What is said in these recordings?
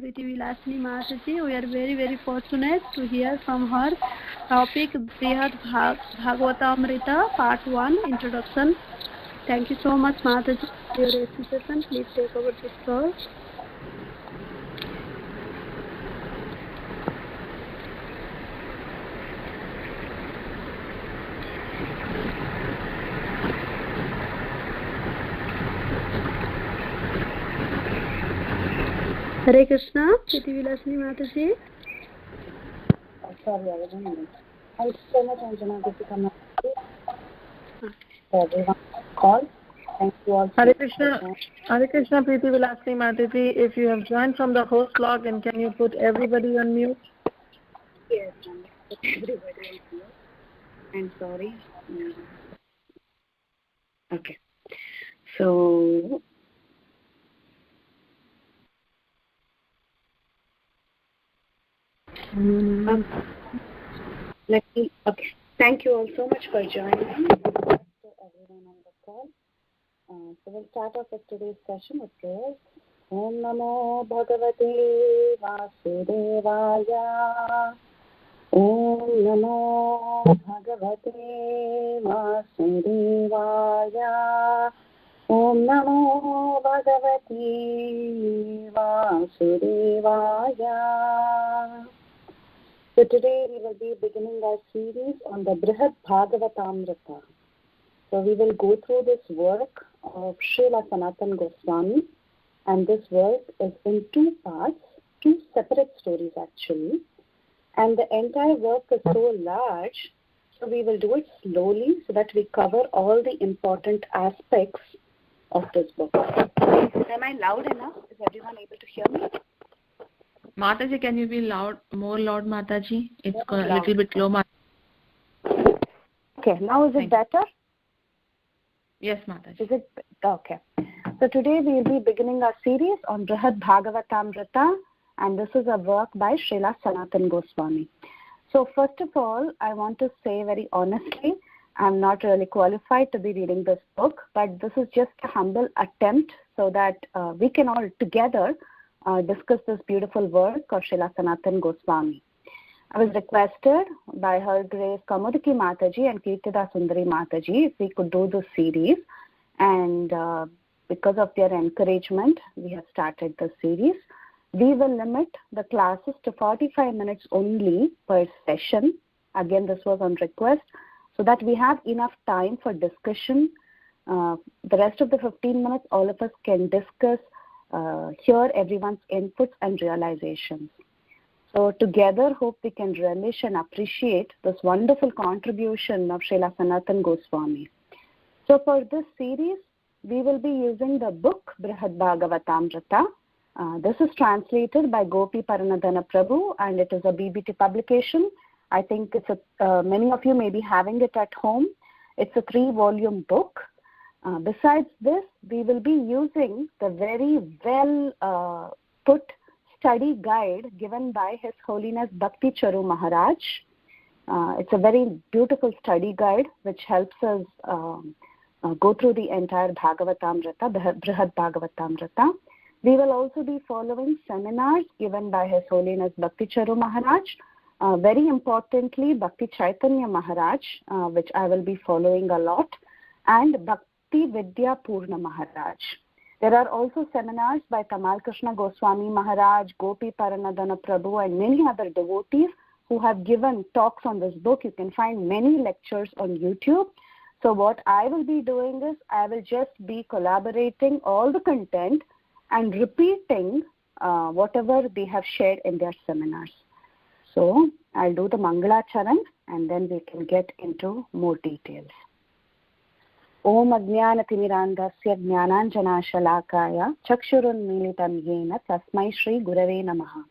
Priti Vilasini Mataji. We are very, very fortunate to hear from her. Topic Brhad Bhagavatamrta, Part 1, Introduction. Thank you so much, Mataji, for your recitation. Please take over this call. Hare Krishna, Priti Vilasini Mataji. Sorry, I was on mute. Thank you so much, Anjana, to come up for everyone call. Thank you all. Hare Krishna, Priti Vilasini Mataji. If you have joined from the host login, can you put everybody on mute? Yes, ma'am. Put everybody on mute. I'm sorry. Okay. So, okay. Thank you all so much for joining. To everyone on the call. So we'll start off with today's session with prayers. Om Namo Bhagavate Vasudevaya. Om Namo Bhagavate Vasudevaya. Om Namo Bhagavate Vasudevaya. So today we will be beginning our series on the Brhad Bhagavatamrta. So we will go through this work of Srila Sanatana Goswami, and this work is in two parts, two separate stories actually. And the entire work is so large, so we will do it slowly so that we cover all the important aspects of this book. Am I loud enough? Is everyone able to hear me? Mataji, can you be more loud, Mataji? It's a little bit low. Okay, now is it better? Yes, Mataji. Is it okay? So today we will be beginning our series on Brhad Bhagavatamrta, and this is a work by Srila Sanatana Goswami. So first of all, I want to say very honestly, I'm not really qualified to be reading this book, but this is just a humble attempt so that we can all together discuss this beautiful work of Srila Sanatana Goswami. I was requested by Her Grace Kamudiki Mataji and Kirtida Sundari Mataji if we could do this series, and because of their encouragement, we have started the series. We will limit the classes to 45 minutes only per session. Again, this was on request, so that we have enough time for discussion. The rest of the 15 minutes, all of us can discuss, hear everyone's inputs and realizations. So together, hope we can relish and appreciate this wonderful contribution of Srila Sanatana Goswami. So for this series, we will be using the book Brhad Bhagavatamrta. This is translated by Gopi Paranadhana Prabhu, and it is a BBT publication. I think it's many of you may be having it at home. It's a 3-volume book. Besides this, we will be using the very well put study guide given by His Holiness Bhakti Charu Maharaj. It's a very beautiful study guide which helps us go through the entire Bhagavatamrita, Brhad Bhagavatamrita. We will also be following seminars given by His Holiness Bhakti Charu Maharaj. Very importantly, Bhakti Chaitanya Maharaj, which I will be following a lot, and Bhakti Vidya Purna Maharaj. There are also seminars by Tamal Krishna Goswami Maharaj, Gopi Paranadhana Prabhu, and many other devotees who have given talks on this book. You can find many lectures on YouTube. So what I will be doing is I will just be collaborating all the content and repeating whatever they have shared in their seminars. So I'll do the Mangalacharan and then we can get into more details. Om Ajnanatimirandasya Jnananjanashalakaya Chakshurunmilitam Yena Tasmai Shri Gurave Namaha.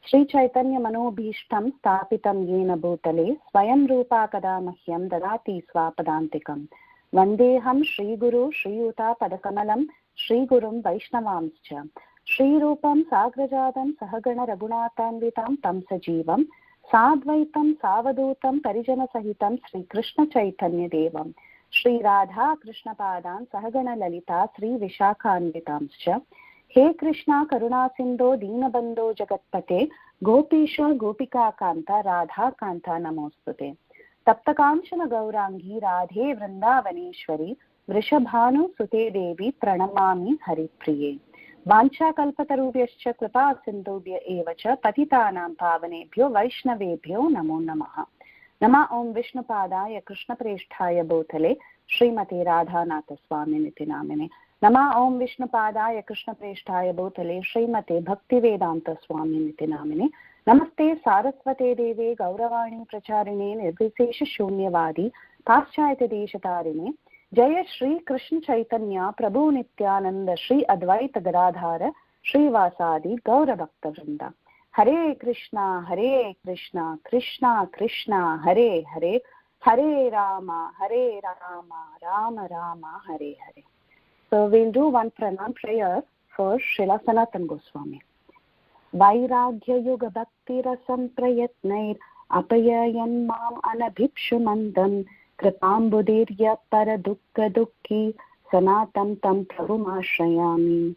Shri Chaitanya Manobhishtam Stapitam Yena Bhutale Swayam Rupa Kadamahyam Dadati Swapadantikam Vandeham Shri Guru Shri Yuta Padakamalam Shri Gurum Vaishnavamscha Shri Rupam Sagrajadam Sahagana Raghunathanvitam Tam Sajivam Sadvaitam Savadutam Parijana Sahitam Shri Krishna Chaitanya Devam Shri Radha Krishna Padan Sahagana Lalita Sri Vishakhanvitamscha हे कृष्णा करुणा सिंधो दीनबंधो जगत्पते गोपीश गोपिका कांता राधा कांता नमोस्तुते तप्तकांचन गौरांगी राधे वृंदावनेश्वरी वृषभानु सुते देवी प्रणमामि हरिप्रिये वाञ्छाकल्पतरुभ्यश्च कृपा सिन्धुभ्य एव च पतितानां पावनेभ्यो वैष्णवेभ्यो नमो नमः। नमः ओं विष्णुपादाय कृष्णप्रेष्ठाय भूतले श्रीमते राधानाथस्वामिनिति नामिने। नमः ओं विष्णुपादाय कृष्णप्रेष्ठाय भूतले श्रीमते भक्तिवेदान्तस्वामिनिति नामिने। नमस्ते सारस्वते देवे गौरवाणी प्रचारिणे निर्विशेष शून्यवादी पाश्चात्य देशतारिणे जय श्री कृष्ण चैतन्य प्रभु नित्यानंद श्री अद्वैत गदाधार श्रीवासादि गौर भक्त वृंदा। हरे Krishna Krishna Krishna Hare Hare Hare Ram Ram Ram Hare Hare. So we'll do one pranam prayer for Srila Sanatana Goswami. वैराग्य युग भक्ति रसं प्रयत्नैर अपययन् माम् अनभिप्सु मन्दं कृपाम्बुदीर्य पर दुःख दुःखी सनातनं तं प्रभुमाश्रयामि.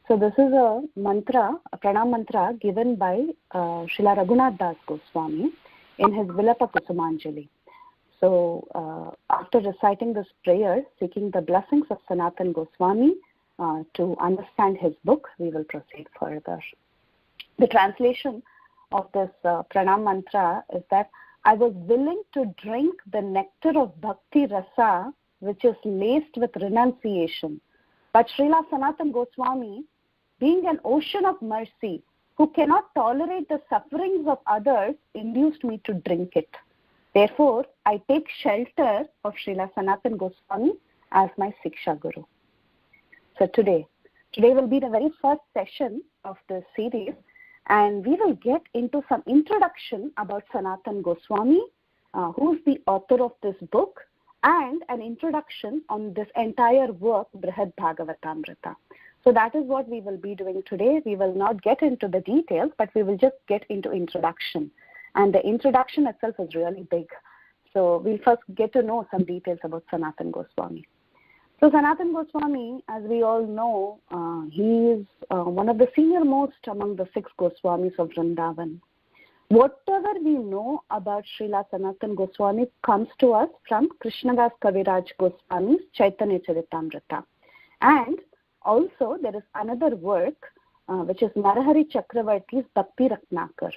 So this is a mantra, a pranam mantra given by Srila Raghunath Das Goswami in his Vilapa Kusumanjali. So after reciting this prayer, seeking the blessings of Sanatana Goswami to understand his book, we will proceed further. The translation of this pranam mantra is that I was willing to drink the nectar of bhakti rasa, which is laced with renunciation. But Srila Sanatana Goswami, being an ocean of mercy, who cannot tolerate the sufferings of others, induced me to drink it. Therefore, I take shelter of Srila Sanatana Goswami as my Siksha Guru. So today will be the very first session of this series, and we will get into some introduction about Sanatana Goswami, who is the author of this book, and an introduction on this entire work, Brhad Bhagavatamrta. So that is what we will be doing today. We will not get into the details, but we will just get into introduction. And the introduction itself is really big. So we'll first get to know some details about Sanatana Goswami. So Sanatana Goswami, as we all know, he is one of the senior most among the 6 Goswamis of Vrindavan. Whatever we know about Srila Sanatana Goswami comes to us from Krishnadas Kaviraj Goswami's Chaitanya Charitamrita. And also there is another work which is Narahari Chakravarti's Bhakti Ratnakar.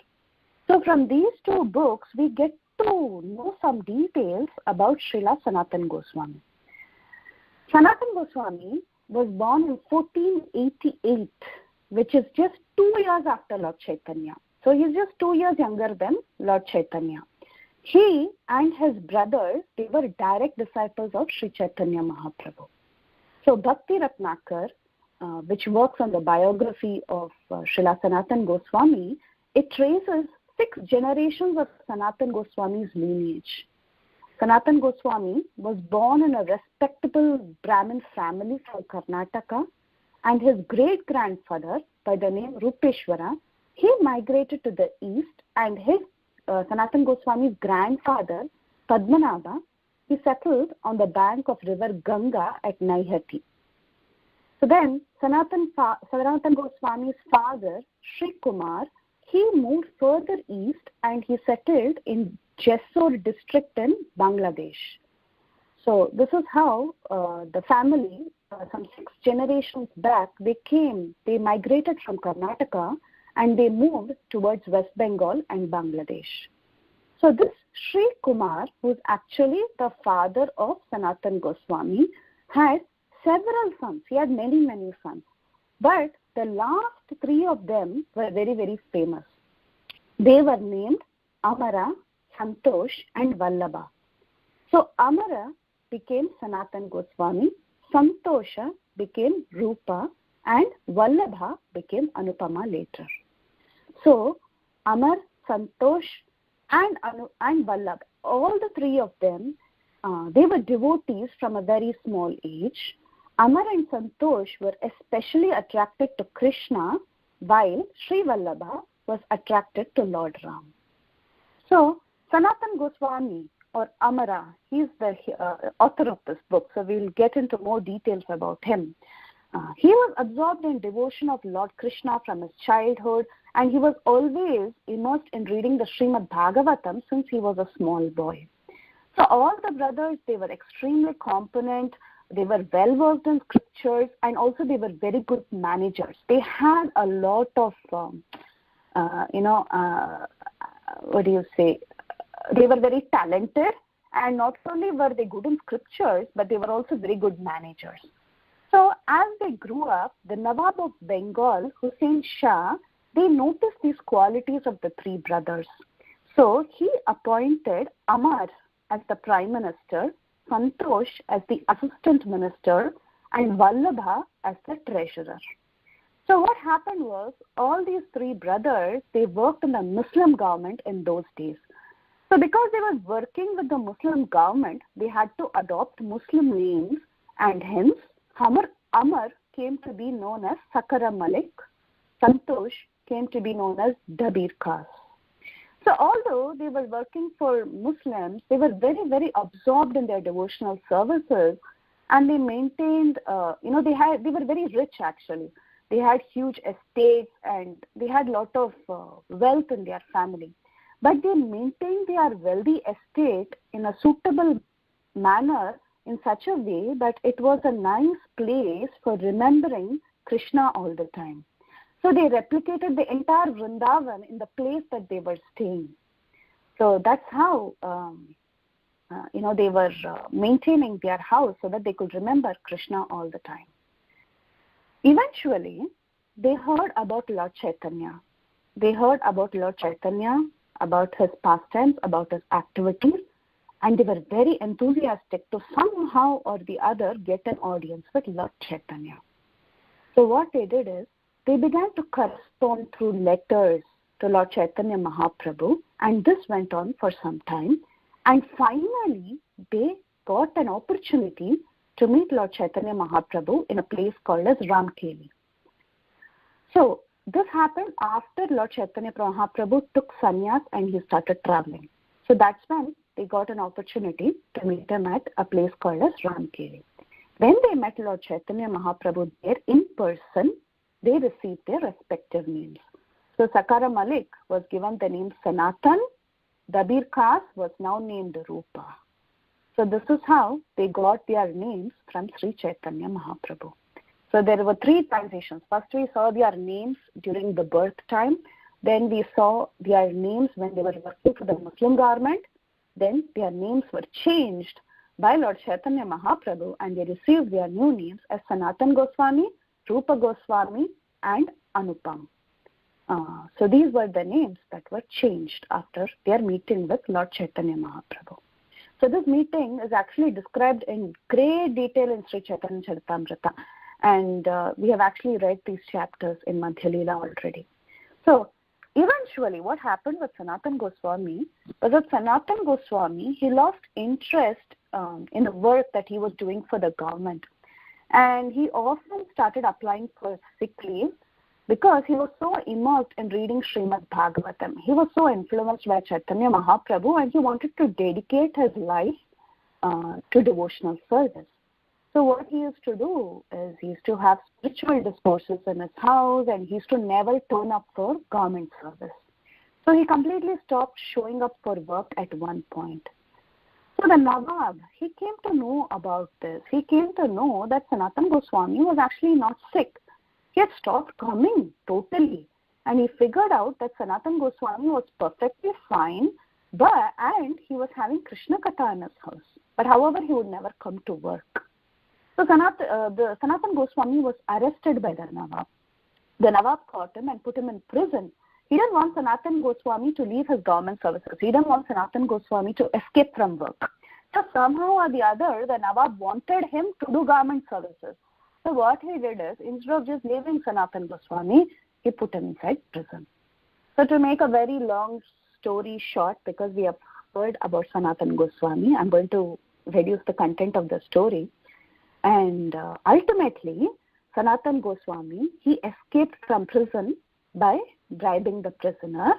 So from these 2 books, we get to know some details about Srila Sanatana Goswami. Sanatana Goswami was born in 1488, which is just 2 years after Lord Chaitanya. So he is just 2 years younger than Lord Chaitanya. He and his brothers, they were direct disciples of Sri Chaitanya Mahaprabhu. So Bhakti Ratnakar, which works on the biography of Srila Sanatana Goswami, it traces 6 generations of Sanatana Goswami's lineage. Sanatana Goswami was born in a respectable Brahmin family from Karnataka, and his great-grandfather, by the name Rupeshwara, he migrated to the east, and his Sanatana Goswami's grandfather, Padmanabha, he settled on the bank of river Ganga at Naihati. So then, Sanatana Goswami's father, Sri Kumar, he moved further east and he settled in Jessore district in Bangladesh. So this is how the family, some 6 generations back, they migrated from Karnataka and they moved towards West Bengal and Bangladesh. So this Sri Kumar, who is actually the father of Sanatana Goswami, had several sons. He had many, many sons. But the last 3 of them were very, very famous. They were named Amara, Santosh and Vallabha. So Amara became Sanatana Goswami, Santosha became Rupa, and Vallabha became Anupama later. So Amar, Santosh and Vallabha, all the 3 of them, they were devotees from a very small age. Amar and Santosh were especially attracted to Krishna, while Sri Vallabha was attracted to Lord Ram. So Sanatana Goswami, or Amara, he is the author of this book, so we'll get into more details about him. He was absorbed in devotion of Lord Krishna from his childhood, and he was always immersed in reading the Srimad Bhagavatam since he was a small boy. So all the brothers, they were extremely competent, they were well versed in scriptures, and also they were very good managers. They had a lot of, they were very talented, and not only were they good in scriptures, but they were also very good managers. So as they grew up, the Nawab of Bengal, Hussain Shah, they noticed these qualities of the three brothers. So he appointed Amar as the Prime Minister, Santosh as the Assistant Minister, and Vallabha as the Treasurer. So what happened was, all these three brothers, they worked in the Muslim government in those days. So because they were working with the Muslim government, they had to adopt Muslim names, and hence Amar came to be known as Sakara Malik, Santosh came to be known as Dabir Khas. So although they were working for Muslims, they were very, very absorbed in their devotional services, and they maintained, they were very rich actually. They had huge estates and they had a lot of wealth in their family. But they maintained their wealthy estate in a suitable manner, in such a way that it was a nice place for remembering Krishna all the time. So they replicated the entire Vrindavan in the place that they were staying. So that's how, they were maintaining their house so that they could remember Krishna all the time. Eventually, they heard about Lord Chaitanya. They heard about Lord Chaitanya, about his pastimes, about his activities, and they were very enthusiastic to somehow or the other get an audience with Lord Chaitanya. So what they did is, they began to correspond through letters to Lord Chaitanya Mahaprabhu, and this went on for some time. And finally, they got an opportunity to meet Lord Chaitanya Mahaprabhu in a place called as Ramkeli. So this happened after Lord Chaitanya Mahaprabhu took sannyas and he started traveling. So that's when they got an opportunity to meet him at a place called as Ramkeli. When they met Lord Chaitanya Mahaprabhu there in person, they received their respective names. So Sakara Malik was given the name Sanatan, Dabir Khas was now named Rupa. So this is how they got their names from Sri Chaitanya Mahaprabhu. So there were three transitions. First we saw their names during the birth time. Then we saw their names when they were working for the Muslim government. Then their names were changed by Lord Chaitanya Mahaprabhu, and they received their new names as Sanatan Goswami, Rupa Goswami, and Anupam. So these were the names that were changed after their meeting with Lord Chaitanya Mahaprabhu. So this meeting is actually described in great detail in Sri Chaitanya Charitamrita, and we have actually read these chapters in Madhya Leela already. So eventually what happened with Sanatan Goswami was that Sanatan Goswami, he lost interest in the work that he was doing for the government. And he often started applying for sick leave because he was so immersed in reading Srimad Bhagavatam. He was so influenced by Chaitanya Mahaprabhu, and he wanted to dedicate his life to devotional service. So what he used to do is he used to have spiritual discourses in his house, and he used to never turn up for government service. So he completely stopped showing up for work at one point. So the Nawab, he came to know about this. He came to know that Sanatan Goswami was actually not sick. He had stopped coming totally. And he figured out that Sanatan Goswami was perfectly fine, and he was having Krishna Katha in his house. But however, he would never come to work. So Sanatan Goswami was arrested by the Nawab. The Nawab caught him and put him in prison. He didn't want Sanatan Goswami to leave his government services. He didn't want Sanatan Goswami to escape from work. So somehow or the other, the Nawab wanted him to do government services. So what he did is, instead of just leaving Sanatan Goswami, he put him inside prison. So to make a very long story short, because we have heard about Sanatan Goswami, I'm going to reduce the content of the story. And ultimately, Sanatan Goswami, he escaped from prison by bribing the prisoner,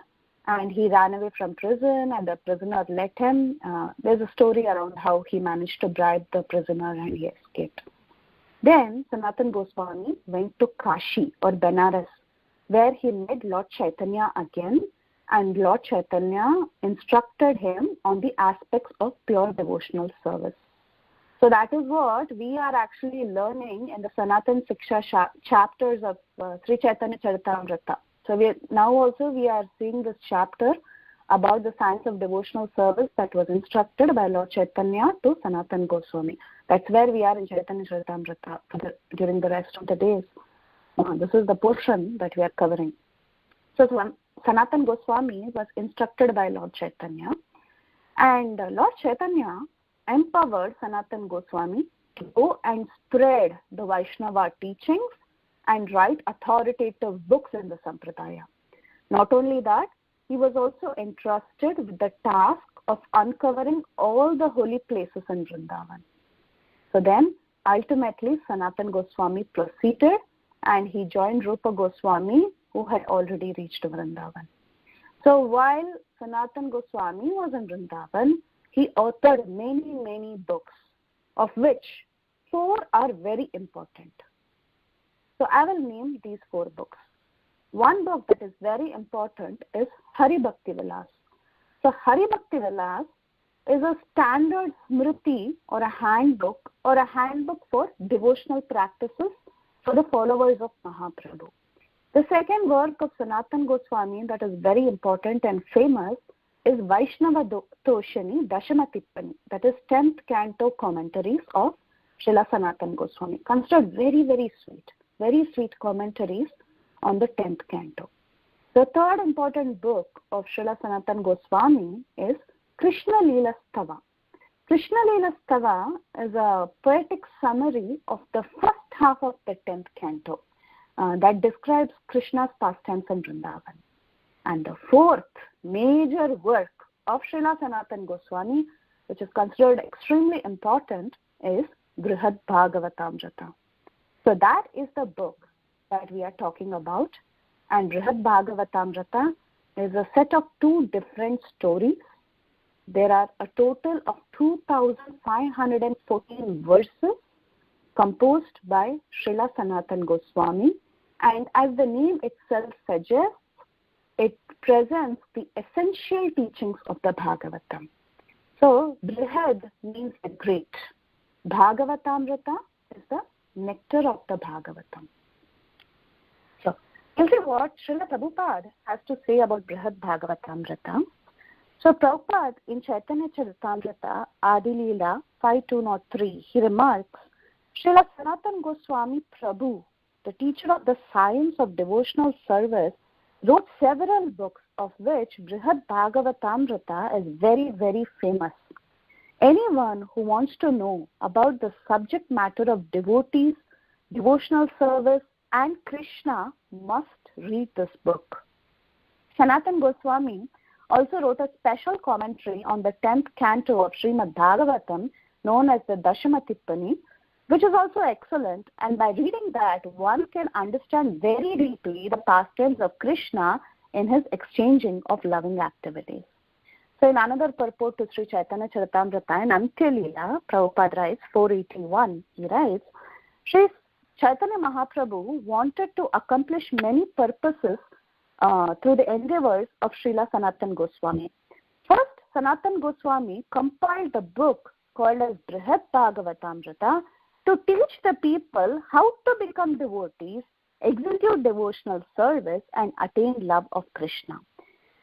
and he ran away from prison and the prisoner let him. There's a story around how he managed to bribe the prisoner and he escaped. Then Sanatan Goswami went to Kashi or Benares, where he met Lord Chaitanya again, and Lord Chaitanya instructed him on the aspects of pure devotional service. So that is what we are actually learning in the Sanatan Siksha chapters of Sri Chaitanya Charitamrita. So we are seeing this chapter about the science of devotional service that was instructed by Lord Chaitanya to Sanatan Goswami. That's where we are in Chaitanya Charitamrita during the rest of the days. This is the portion that we are covering. So Sanatan Goswami was instructed by Lord Chaitanya, and Lord Chaitanya empowered Sanatan Goswami to go and spread the Vaishnava teachings and write authoritative books in the Sampradaya. Not only that, he was also entrusted with the task of uncovering all the holy places in Vrindavan. So then, ultimately, Sanatan Goswami proceeded and he joined Rupa Goswami, who had already reached Vrindavan. So while Sanatan Goswami was in Vrindavan, he authored many, many books, of which 4 are very important. So I will name these 4 books. One book that is very important is Hari Bhakti Vilas. So Hari Bhakti Vilas is a standard smriti or a handbook for devotional practices for the followers of Mahaprabhu. The second work of Sanatan Goswami that is very important and famous is Vaishnava Toshini Dashamatippani, that is 10th canto commentaries of Srila Sanatan Goswami, considered very, very sweet commentaries on the 10th canto. The third important book of Srila Sanatan Goswami is Krishna Leela Stava. Krishna Leela Stava is a poetic summary of the first half of the 10th canto that describes Krishna's pastimes in Vrindavan. And the fourth major work of Srila Sanatan Goswami, which is considered extremely important, is Brhad Bhagavatamrta. So that is the book that we are talking about. And Brhad Bhagavatamrta is a set of 2 different stories. There are a total of 2,514 verses composed by Srila Sanatan Goswami. And as the name itself suggests, it presents the essential teachings of the Bhagavatam. So, Brihad means the great. Bhagavatamrita is the nectar of the Bhagavatam. So, we'll see what Srila Prabhupada has to say about Brihad Bhagavatamrita. So, Prabhupada in Chaitanya Charitamrita, Adi Leela 5203, he remarks, Srila Sanatan Goswami Prabhu, the teacher of the science of devotional service, wrote several books, of which Brihad Bhagavatamrita is very, very famous. Anyone who wants to know about the subject matter of devotees, devotional service, and Krishna must read this book. Sanatan Goswami also wrote a special commentary on the 10th canto of Srimad Bhagavatam, known as the Dashamatippani, which is also excellent, and by reading that, one can understand very deeply the pastimes of Krishna in his exchanging of loving activities. So in another purport to Sri Chaitanya Charitamrita, in Antya Leela, Prabhupada writes, 481, he writes, Sri Chaitanya Mahaprabhu wanted to accomplish many purposes through the endeavors of Srila Sanatan Goswami. First, Sanatan Goswami compiled a book called as Brihad Bhagavatamrta to teach the people how to become devotees, execute devotional service, and attain love of Krishna.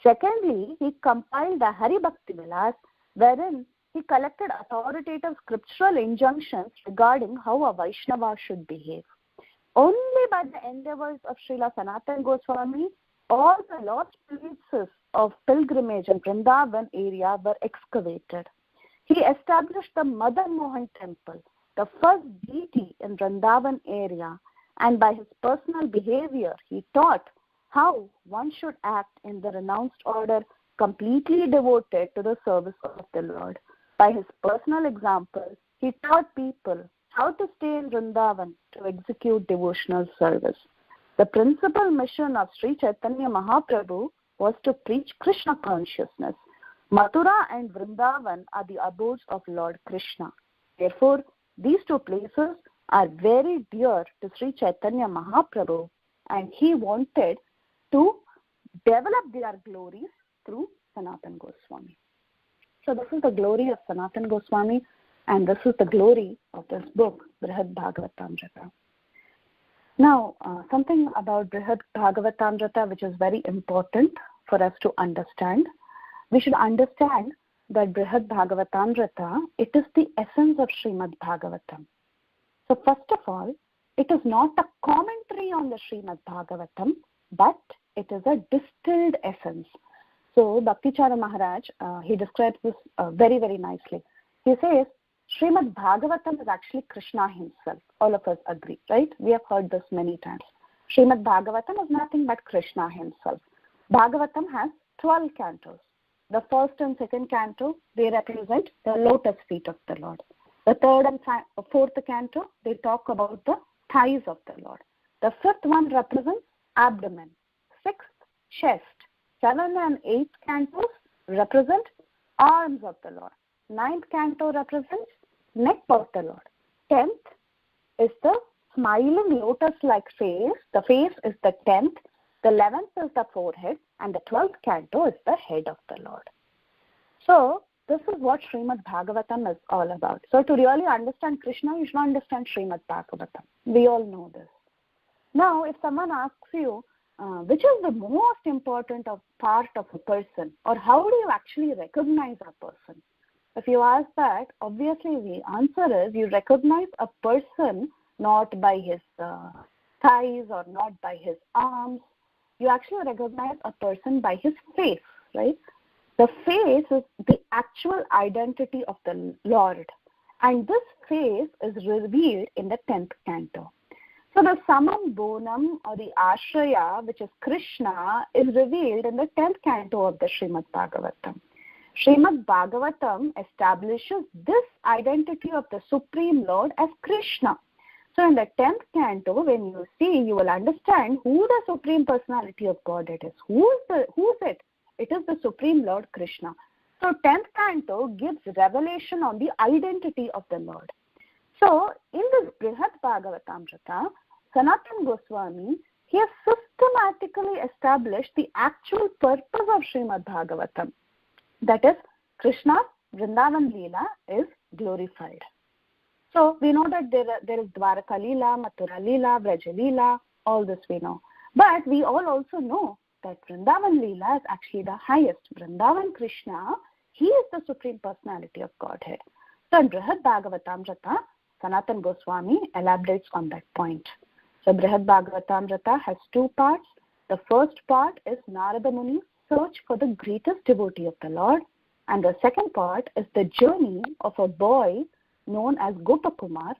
Secondly, he compiled the Hari Bhakti Vilas, wherein he collected authoritative scriptural injunctions regarding how a Vaishnava should behave. Only by the endeavors of Srila Sanatan Goswami, all the lost places of pilgrimage in Vrindavan area were excavated. He established the Madan Mohan temple, the first deity in Vrindavan area, and by his personal behavior, he taught how one should act in the renounced order, completely devoted to the service of the Lord. By his personal example, he taught people how to stay in Vrindavan to execute devotional service. The principal mission of Sri Chaitanya Mahaprabhu was to preach Krishna consciousness. Mathura and Vrindavan are the abodes of Lord Krishna. Therefore, these 2 places are very dear to Sri Chaitanya Mahaprabhu, and he wanted to develop their glories through Sanatana Goswami. So this is the glory of Sanatana Goswami, and this is the glory of this book, Brhad Bhagavatamrta. Now, something about Brhad Bhagavatamrta which is very important for us to understand. We should understand that Brhad Bhagavatamrta, it is the essence of Srimad Bhagavatam. So first of all, it is not a commentary on the Srimad Bhagavatam, but it is a distilled essence. So Bhaktichara Maharaj, he describes this very, very nicely. He says, Srimad Bhagavatam is actually Krishna himself. All of us agree, right? We have heard this many times. Srimad Bhagavatam is nothing but Krishna himself. Bhagavatam has 12 cantos. The first and second canto, they represent the lotus feet of the Lord. The third and fourth canto, they talk about the thighs of the Lord. The fifth one represents abdomen. Sixth, chest. 7th and 8th cantos represent arms of the Lord. 9th canto represents neck of the Lord. 10th is the smiling lotus-like face. The face is the 10th. The 11th is the forehead. And the 12th canto is the head of the Lord. So, this is what Srimad Bhagavatam is all about. So, to really understand Krishna, you should understand Srimad Bhagavatam. We all know this. Now, if someone asks you, which is the most important part of a person, or how do you actually recognize a person? If you ask that, obviously the answer is you recognize a person not by his thighs or not by his arms. You actually recognize a person by his face, right? The face is the actual identity of the Lord. And this face is revealed in the 10th canto. So the Samam Bonam or the Ashraya, which is Krishna, is revealed in the 10th canto of the Srimad Bhagavatam. Srimad Bhagavatam establishes this identity of the Supreme Lord as Krishna. So in the 10th canto, when you see, you will understand who the Supreme Personality of Godhead is. Who is it? It is the Supreme Lord Krishna. So 10th canto gives revelation on the identity of the Lord. So in this Brhad Bhagavatamrta, Sanatana Goswami, he has systematically established the actual purpose of Srimad Bhagavatam. That is, Krishna's Vrindavan Leela is glorified. So we know that there is Dwaraka Leela, Mathura Leela, Vraja Leela, all this we know. But we all also know that Vrindavan Leela is actually the highest. Vrindavan Krishna, he is the Supreme Personality of Godhead. So in Brhad Bhagavatamrta, Sanatana Goswami elaborates on that point. So Brhad Bhagavatamrta has two parts. The first part is Narada Muni's search for the greatest devotee of the Lord. And the second part is the journey of a boy known as Gopakumar,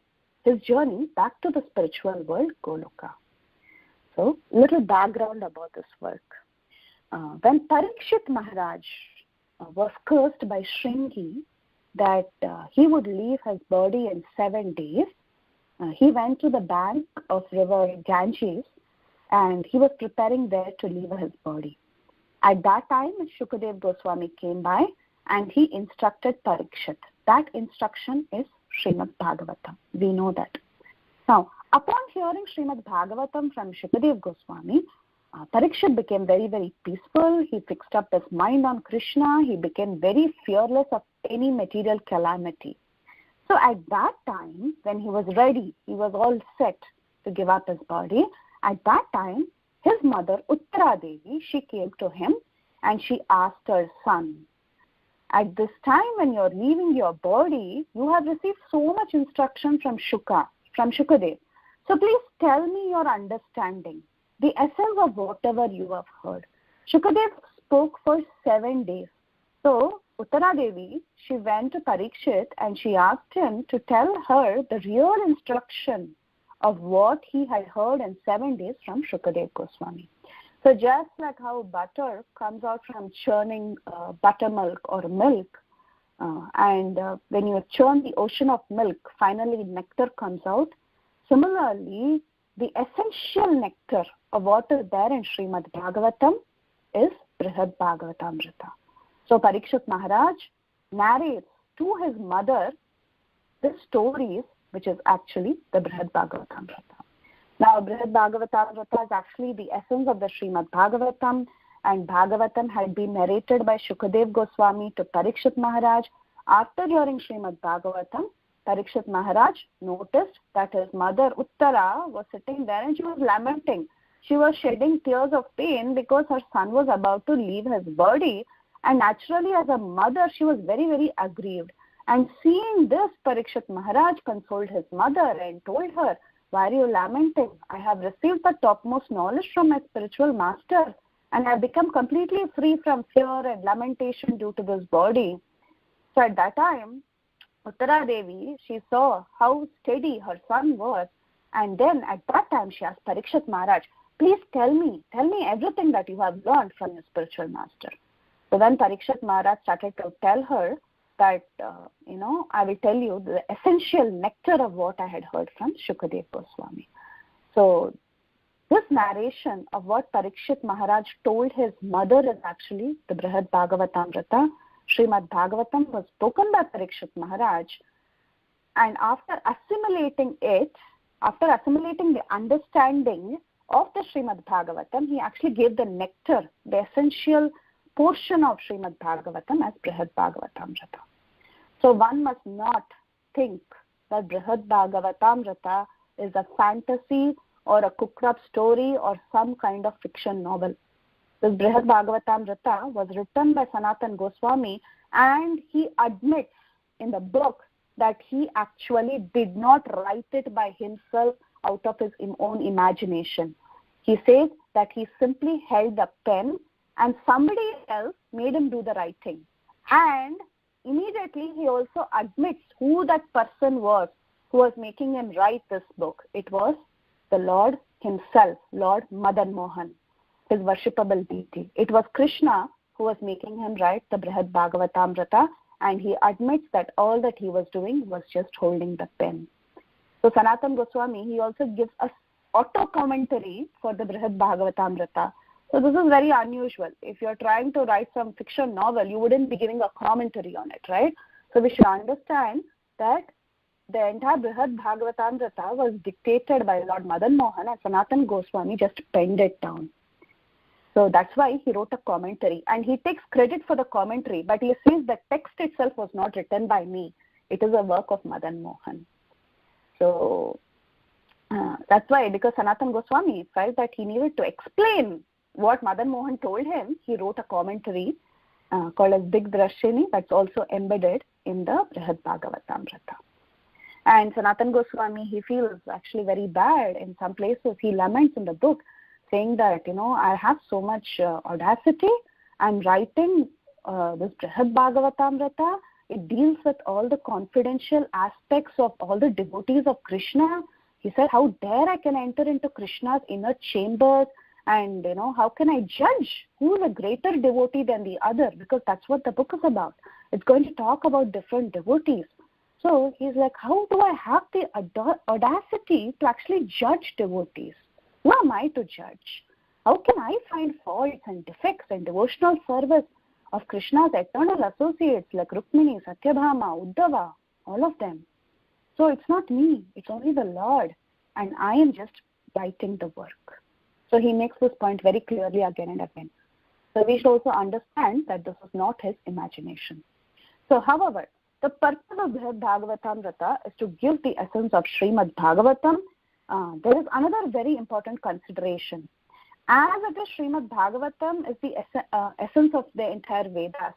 his journey back to the spiritual world, Goloka. So, little background about this work. When Parikshit Maharaj was cursed by Shringi that he would leave his body in 7 days, he went to the bank of river Ganges and he was preparing there to leave his body. At that time, Shukadev Goswami came by and he instructed Parikshit. That instruction is Srimad Bhagavatam. We know that. Now, upon hearing Srimad Bhagavatam from Shukadev Goswami, Parikshit became very, very peaceful. He fixed up his mind on Krishna. He became very fearless of any material calamity. So at that time, when he was ready, he was all set to give up his body. At that time, his mother, Uttara Devi, she came to him and she asked her son, at this time when you're leaving your body, you have received so much instruction from Shukadev. So please tell me your understanding, the essence of whatever you have heard. Shukadev spoke for 7 days. So Uttara Devi, she went to Parikshit and she asked him to tell her the real instruction of what he had heard in 7 days from Shukadev Goswami. So just like how butter comes out from churning buttermilk or milk, and when you churn the ocean of milk, finally nectar comes out. Similarly, the essential nectar of what is there in Srimad Bhagavatam is Brhad Bhagavatamrta. So Parikshit Maharaj narrates to his mother the stories which is actually the Brhad Bhagavatamrta. Now, Brhad Bhagavatamrta is actually the essence of the Srimad Bhagavatam, and Bhagavatam had been narrated by Shukadev Goswami to Parikshit Maharaj. After hearing Srimad Bhagavatam, Parikshit Maharaj noticed that his mother Uttara was sitting there and she was lamenting. She was shedding tears of pain because her son was about to leave his body, and naturally as a mother she was very, very aggrieved. And seeing this, Parikshit Maharaj consoled his mother and told her, "Why are you lamenting? I have received the topmost knowledge from my spiritual master, and I have become completely free from fear and lamentation due to this body." So at that time, Uttara Devi, she saw how steady her son was, and then at that time she asked Parikshit Maharaj, "Please tell me everything that you have learned from your spiritual master." So then Parikshit Maharaj started to tell her that, I will tell you the essential nectar of what I had heard from Shukadev Goswami. So this narration of what Parikshit Maharaj told his mother is actually the Brhad Bhagavatamrta. Srimad Bhagavatam was spoken by Parikshit Maharaj, and after assimilating the understanding of the Srimad Bhagavatam, he actually gave the nectar, the essential portion of Srimad Bhagavatam as Brhad Bhagavatamrta. So one must not think that Brhad Bhagavatamrta is a fantasy or a cooked-up story or some kind of fiction novel. This Brhad Bhagavatamrta was written by Sanatan Goswami, and he admits in the book that he actually did not write it by himself out of his own imagination. He says that he simply held the pen and somebody else made him do the writing. And immediately he also admits who that person was who was making him write this book. It was the Lord himself, Lord Madan Mohan, his worshipable deity. It was Krishna who was making him write the Brhad Bhagavatamrta, and he admits that all that he was doing was just holding the pen. So Sanatan Goswami, he also gives us auto commentary for the Brhad Bhagavatamrta. So this is very unusual. If you're trying to write some fiction novel, you wouldn't be giving a commentary on it, right? So we should understand that the entire Brhad Bhagavatamrita was dictated by Lord Madan Mohan, and Sanatan Goswami just penned it down. So that's why he wrote a commentary, and he takes credit for the commentary, but he says the text itself was not written by me. It is a work of Madan Mohan. So that's why, because Sanatan Goswami felt that he needed to explain what Madan Mohan told him, he wrote a commentary called as Big Drashini, that's also embedded in the Brhad Bhagavatamrita. And Sanatan Goswami, he feels actually very bad. In some places, he laments in the book, saying that, I have so much audacity. I'm writing this Brhad Bhagavatamrita. It deals with all the confidential aspects of all the devotees of Krishna. He said, how dare I can enter into Krishna's inner chambers, and how can I judge who is a greater devotee than the other, because that's what the book is about. It's going to talk about different devotees. So he's like, how do I have the audacity to actually judge devotees? Who am I to judge? How can I find faults and defects in devotional service of Krishna's eternal associates like Rukmini, Satyabhama, Uddhava, all of them? So it's not me, it's only the Lord, and I am just writing the work. So he makes this point very clearly again and again. So we should also understand that this is not his imagination. So however, the purpose of Brhad Bhagavatamrita is to give the essence of Srimad Bhagavatam. There is another very important consideration. As it is, Srimad Bhagavatam is the essence of the entire Vedas.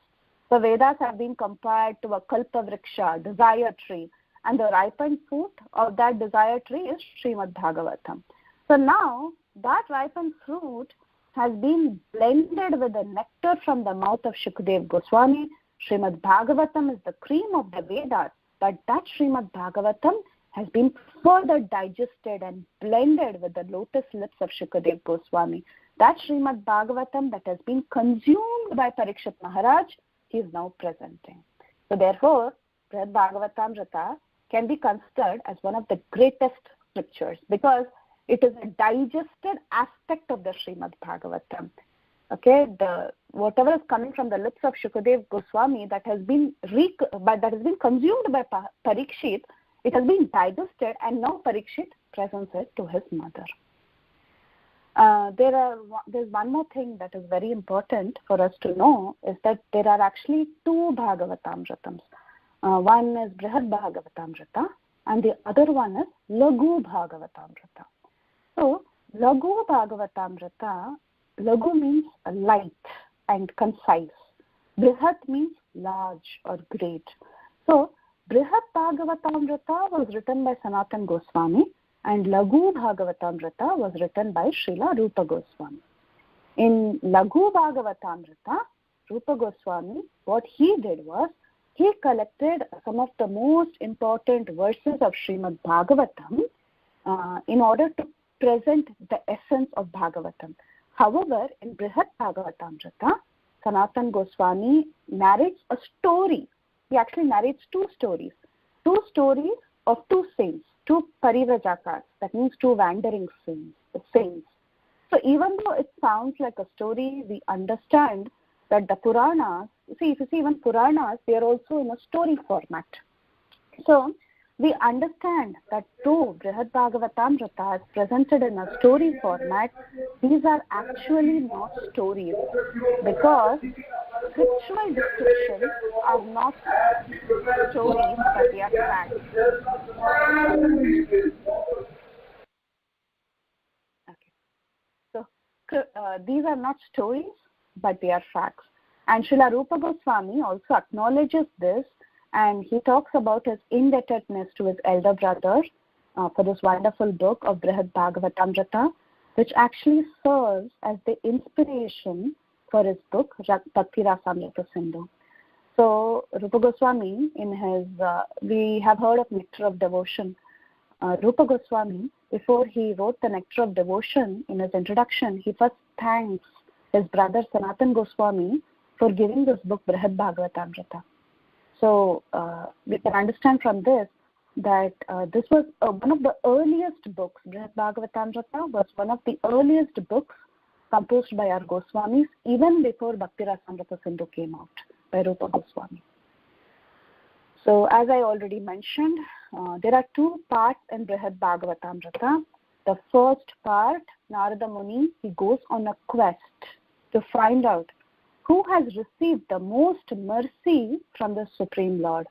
The Vedas have been compared to a kalpa vriksha, desire tree, and the ripened fruit of that desire tree is Srimad Bhagavatam. So now that ripened fruit has been blended with the nectar from the mouth of Shukadev Goswami. Srimad Bhagavatam is the cream of the Vedas, but that Srimad Bhagavatam has been further digested and blended with the lotus lips of Shukadev Goswami. That Srimad Bhagavatam that has been consumed by Parikshit Maharaj, he is now presenting. So therefore, Brhad Bhagavatamrita can be considered as one of the greatest scriptures, because it is a digested aspect of the Srimad Bhagavatam. Okay, whatever is coming from the lips of Shukadev Goswami that has been consumed by Parikshit, It has been digested, and now Parikshit presents it to his mother. There's one more thing that is very important for us to know, is that there are actually two Bhagavatamritams. One is Brhad Bhagavatamrta and the other one is Laghu Bhagavatamrta. So Laghu Bhagavatamrta, Laghu means light and concise. Brihad means large or great. So Brhad Bhagavatamrta was written by Sanatana Goswami and Laghu Bhagavatamrta was written by Srila Rupa Goswami. In Laghu Bhagavatamrta, Rupa Goswami, what he did was, he collected some of the most important verses of Srimad Bhagavatam in order to present the essence of Bhagavatam. However, in Brihad Bhagavatamrta, Sanatana Goswami narrates a story. He actually narrates two stories of two saints, two parivajakas, that means two wandering saints. So even though it sounds like a story, we understand that the Puranas, if you see even Puranas, they are also in a story format. So we understand that though Brihad Bhagavatamrta is presented in a story format, these are actually not stories, because scriptural descriptions are not stories, but they are facts. Okay. So these are not stories, but they are facts. And Srila Rupa Goswami also acknowledges this, and he talks about his indebtedness to his elder brother for this wonderful book of Brihad Bhagavatamrta, which actually serves as the inspiration for his book Bhakti Rasamrita Sindhu. So Rupa Goswami, in his we have heard of Nectar of Devotion. Rupa Goswami, before he wrote the Nectar of Devotion, in his introduction, he first thanks his brother Sanatana Goswami for giving this book Brihad Bhagavatamrta. So we can understand from this that this was one of the earliest books. Brihad Bhagavatamrta was one of the earliest books composed by our Goswamis, even before Bhakti Rasamrita Sindhu came out by Rupa Goswami. So as I already mentioned, there are two parts in Brihad Bhagavatamrta. The first part, Narada Muni, he goes on a quest to find out who has received the most mercy from the Supreme Lord.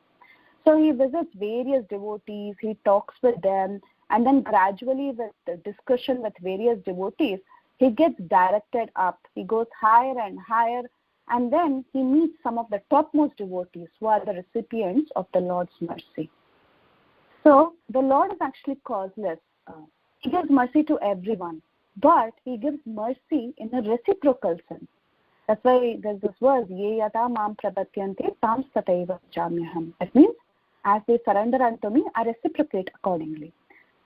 So he visits various devotees, he talks with them, and then gradually with the discussion with various devotees, he gets directed up. He goes higher and higher, and then he meets some of the topmost devotees who are the recipients of the Lord's mercy. So the Lord is actually causeless. He gives mercy to everyone, but he gives mercy in a reciprocal sense. That's why there's this verse, Ye yata mam prabhatyante tam sataiva jamyaham. That means, as they surrender unto me, I reciprocate accordingly.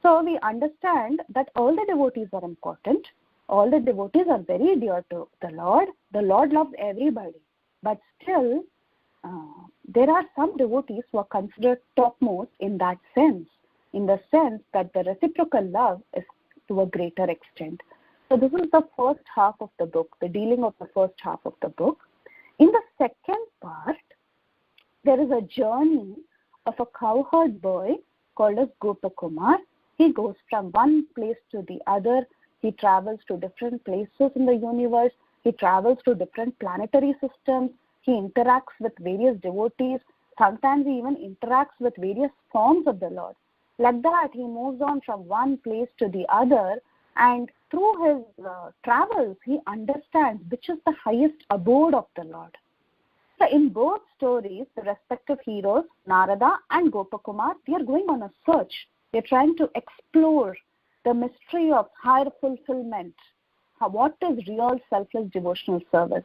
So we understand that all the devotees are important. All the devotees are very dear to the Lord. The Lord loves everybody. But still, there are some devotees who are considered topmost in that sense, in the sense that the reciprocal love is to a greater extent. So this is the first half of the book, the dealing of the first half of the book. In the second part, there is a journey of a cowherd boy called as Gopakumar. He goes from one place to the other. He travels to different places in the universe. He travels to different planetary systems. He interacts with various devotees. Sometimes he even interacts with various forms of the Lord. Like that, he moves on from one place to the other, and through his travels, he understands which is the highest abode of the Lord. So in both stories, the respective heroes, Narada and Gopakumar, they are going on a search. They're trying to explore the mystery of higher fulfillment. What is real selfless devotional service?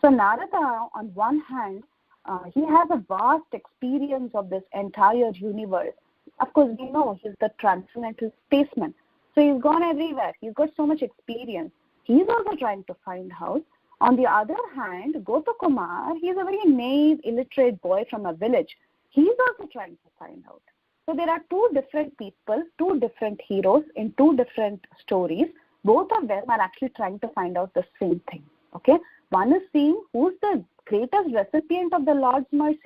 So Narada, on one hand, he has a vast experience of this entire universe. Of course, we know he's the transcendental spaceman. So he's gone everywhere. He's got so much experience. He's also trying to find out. On the other hand, Gopakumar, he's a very naive, illiterate boy from a village. He's also trying to find out. So there are two different people, two different heroes in two different stories. Both of them are actually trying to find out the same thing. Okay? One is seeing who's the greatest recipient of the Lord's mercy.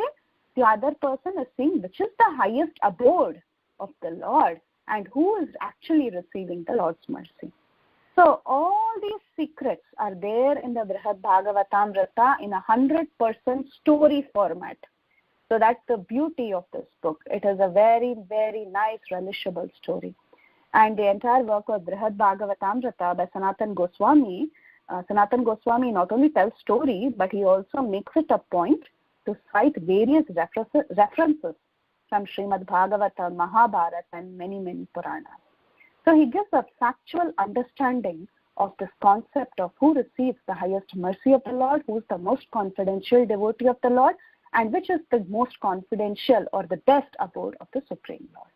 The other person is seeing which is the highest abode of the Lord and who is actually receiving the Lord's mercy. So all these secrets are there in the Brhad Bhagavatamrta in 100% story format. So that's the beauty of this book. It is a very, very nice, relishable story. And the entire work of Brhad Bhagavatamrta by Sanatana Goswami, Sanatana Goswami not only tells story, but he also makes it a point to cite various references from Srimad Bhagavatam, Mahabharata, and many, many Puranas. So he gives a factual understanding of this concept of who receives the highest mercy of the Lord, who is the most confidential devotee of the Lord, and which is the most confidential or the best abode of the Supreme Lord.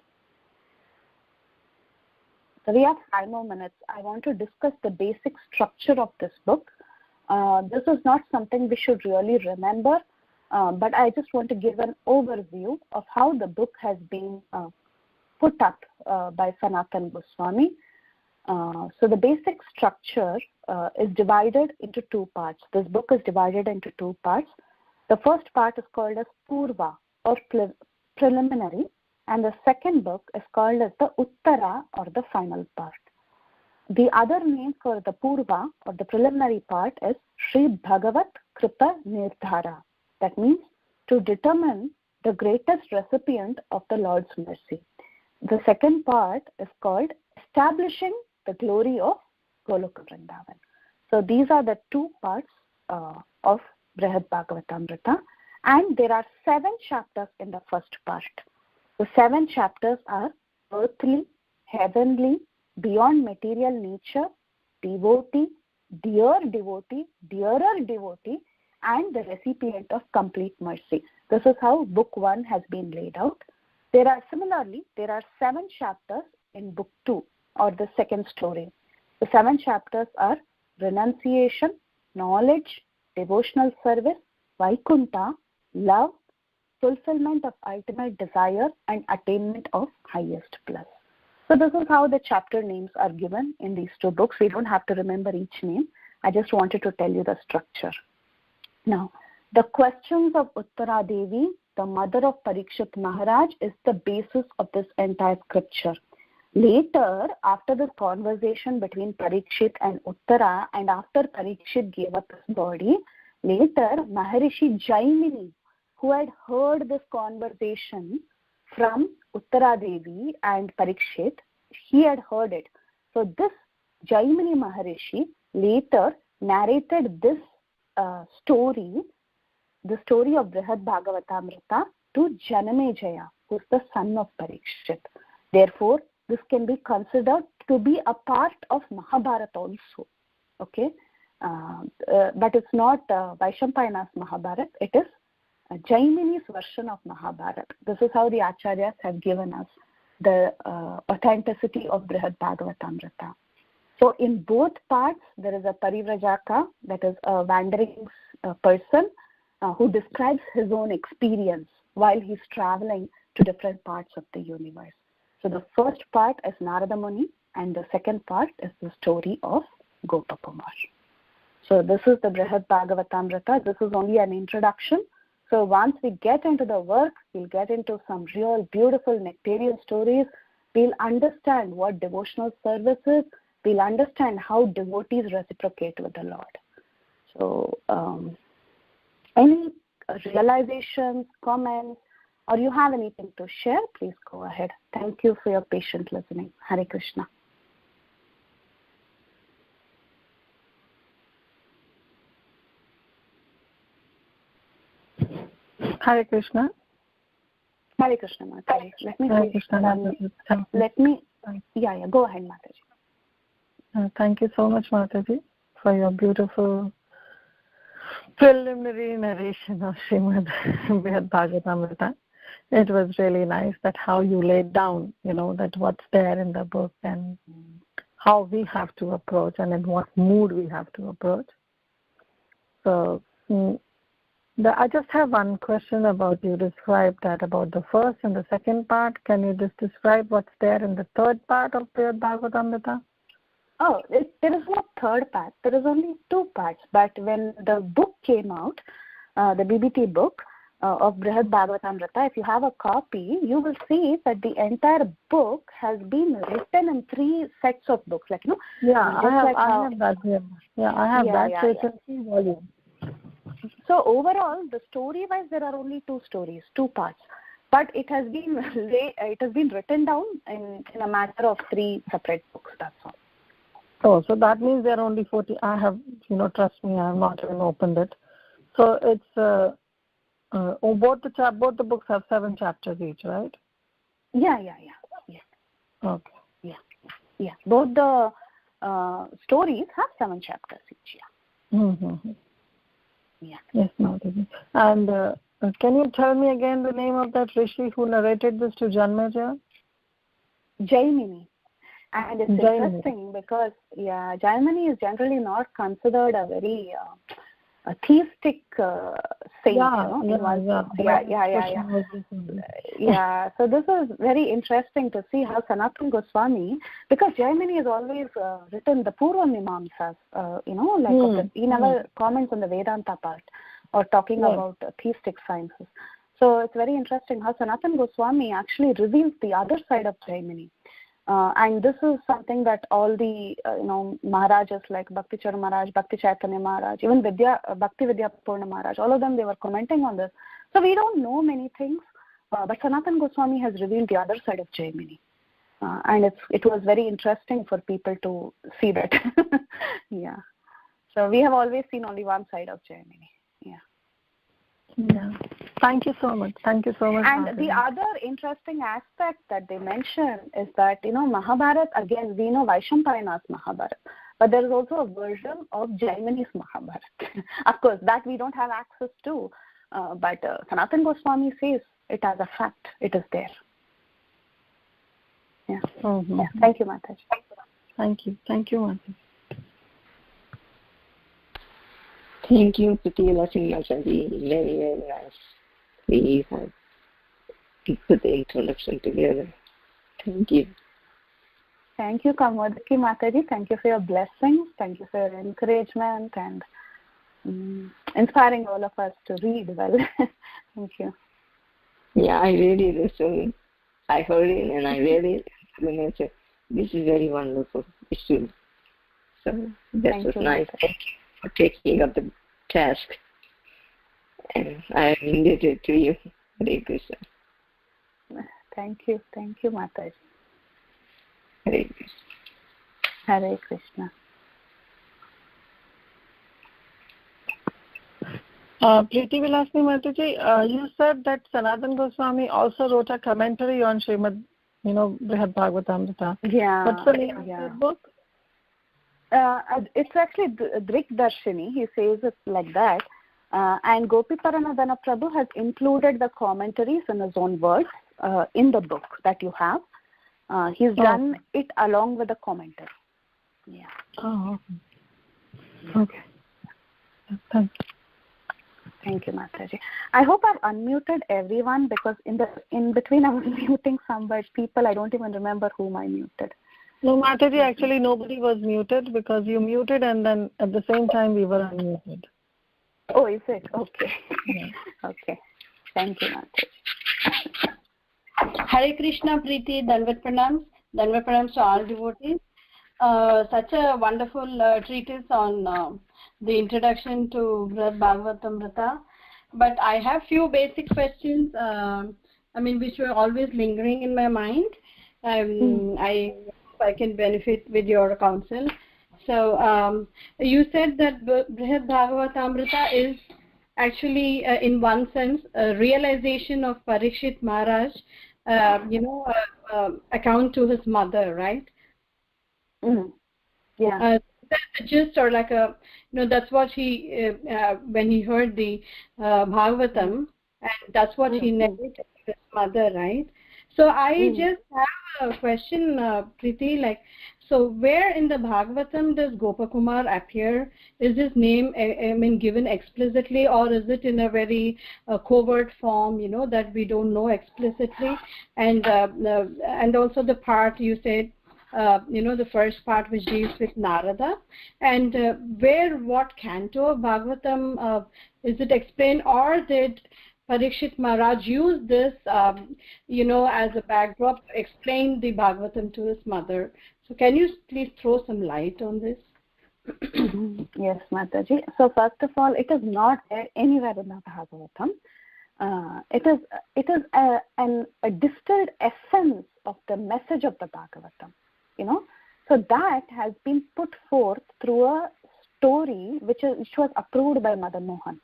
So we have 5 more minutes. I want to discuss the basic structure of this book. This is not something we should really remember, but I just want to give an overview of how the book has been put up by Sanatana Goswami. So the basic structure is divided into 2 parts. This book is divided into 2 parts. The first part is called as Purva or preliminary, and the second book is called as the Uttara or the final part. The other name for the Purva or the preliminary part is Sri Bhagavat Kripa Nirdhara. That means to determine the greatest recipient of the Lord's mercy. The second part is called Establishing the Glory of Goloka Vrindavan. So these are the 2 parts of Brhad Bhagavatamrta, and there are 7 chapters in the first part. The 7 chapters are earthly, heavenly, beyond material nature, devotee, dear devotee, dearer devotee, and the recipient of complete mercy. This is how book 1 has been laid out. There are 7 chapters in book 2 or the second story. The 7 chapters are renunciation, knowledge, devotional service, Vaikunta, love, fulfillment of ultimate desire, and attainment of highest bliss. So this is how the chapter names are given in these 2 books. We don't have to remember each name. I just wanted to tell you the structure. Now, the questions of Uttara Devi, the mother of Parikshit Maharaj, is the basis of this entire scripture. Later, after this conversation between Parikshit and Uttara, and after Parikshit gave up his body, later Maharishi Jaimini, who had heard this conversation from Uttara Devi and Parikshit, he had heard it. So this Jaimini Maharishi later narrated this story, the story of Brhad Bhagavatamrta, to Janamejaya, who is the son of Parikshit. Therefore, this can be considered to be a part of Mahabharata also. Okay, but it's not Vaishampayana's Mahabharata. It is Jaimini's version of Mahabharata. This is how the Acharyas have given us the authenticity of Brhad Bhagavatamrita. So in both parts, there is a Parivrajaka, that is a wandering person who describes his own experience while he's traveling to different parts of the universe. So the first part is Narada Muni, and the second part is the story of Gopakumar. So this is the Brhad Bhagavatamrita. This is only an introduction. So once we get into the work, we'll get into some real beautiful nectarian stories. We'll understand what devotional service is. We'll understand how devotees reciprocate with the Lord. So any realizations, comments, or you have anything to share, please go ahead. Thank you for your patient listening. Hare Krishna. Hare Krishna. Hare Krishna, Mataji. Let me Hare Krishna. Go ahead, Mataji. Thank you so much, Mataji, for your beautiful preliminary narration of Srimad Brhad Bhagavatamrita. It was really nice that how you laid down, that what's there in the book and how we have to approach and in what mood we have to approach. So I just have one question about you described that about the first and the second part. Can you just describe what's there in the third part of Brhad Bhagavatamrita? Oh, there is no third part. There is only 2 parts. But when the book came out, the BBT book, of Brhad Bhagavatamrta, if you have a copy, you will see that the entire book has been written in 3 sets of books. Like, Yeah, I have that here. Yeah, I have that. So it's in 3 volumes. So overall, the story-wise, there are only 2 stories, 2 parts. But it has been written down in a matter of 3 separate books. That's all. Oh, so that means there are only 40. I have, trust me, I have not even opened it. So it's both the books have 7 chapters each, right? Yeah. Okay. Yeah. Both the stories have 7 chapters each. Yeah. Mm-hmm. Yeah. Yes, Mataji. And can you tell me again the name of that rishi who narrated this to Janmeja? Jaimini. And it's interesting because, Jaimini is generally not considered a very theistic saint. Yeah. So this is very interesting to see how Sanatana Goswami, because Jaimini has always written the Purva Mimamsas, he never comments on the Vedanta part or talking about theistic sciences. So it's very interesting how Sanatana Goswami actually reveals the other side of Jaimini. And this is something that all the Maharajas like Bhakti Chara Maharaj, Bhakti Chaitanya Maharaj, even Bhakti Vidya Purna Maharaj, all of them, they were commenting on this. So we don't know many things, but Sanatana Goswami has revealed the other side of Jaimini. And it was very interesting for people to see that. Yeah. So we have always seen only one side of Jaimini. Yeah. Thank you so much. And the other interesting aspect that they mention is that, Mahabharata, again, we know Vaishampayana's Mahabharata, but there is also a version of Jaimini's Mahabharata. Of course, that we don't have access to, but Sanatana Goswami says it as a fact. It is there. Yeah. Mm-hmm. Yeah. Thank you, Mataji. Thank you, Mataji. Thank you, Pratila Mataji. Very, very nice. We have put the introduction together. Thank you. Thank you, Kamodaki Mataji. Thank you for your blessings. Thank you for your encouragement and inspiring all of us to read well. Thank you. Yeah, I really listened. I heard it and I read it. And I said, this is very wonderful. It's true. So that was nice. Thank you for taking up the task. And I am indebted to you. Hare Krishna. Thank you, Mataji. Hare Krishna. Hare Krishna. Preeti Vilasni Mataji, you said that Sanatana Goswami also wrote a commentary on Srimad, Brhad Bhagavatamrta. Yeah. What's the name of that book? It's actually Drik Darshini. He says it like that. And Gopi Paranadana Prabhu has included the commentaries in his own words in the book that you have. He's done it along with the commentary. Yeah. Oh, okay. Thank you. Thank you, Mataji. I hope I've unmuted everyone because in between I was muting some people. I don't even remember whom I muted. No, Mataji, actually nobody was muted because you muted and then at the same time we were unmuted. Oh, is it? Okay. Yeah. Okay. Thank you, Mataji. Hare Krishna, Preeti, Danvat Pranams to all devotees. Such a wonderful treatise on the introduction to Brhad Bhagavatamrta. But I have few basic questions, which were always lingering in my mind. I can benefit with your counsel. So you said that Brhad Bhagavatamrta is actually, in one sense, a realization of Parikshit Maharaj, account to his mother, right? Mm. Yeah. Just or like a, that's what he, when he heard the Bhagavatam, and that's what he narrated to his mother, right? So I just have a question, Preeti, so where in the Bhagavatam does Gopakumar appear? Is his name, given explicitly, or is it in a very covert form, that we don't know explicitly? And also the part you said, the first part which deals with Narada, and what canto of Bhagavatam is it explained, or did Parikshit Maharaj used this, as a backdrop, explain the Bhagavatam to his mother. So can you please throw some light on this? Yes, Mataji. So first of all, it is not there anywhere in the Bhagavatam. It is a distilled essence of the message of the Bhagavatam. So that has been put forth through a story which was approved by Madan Mohan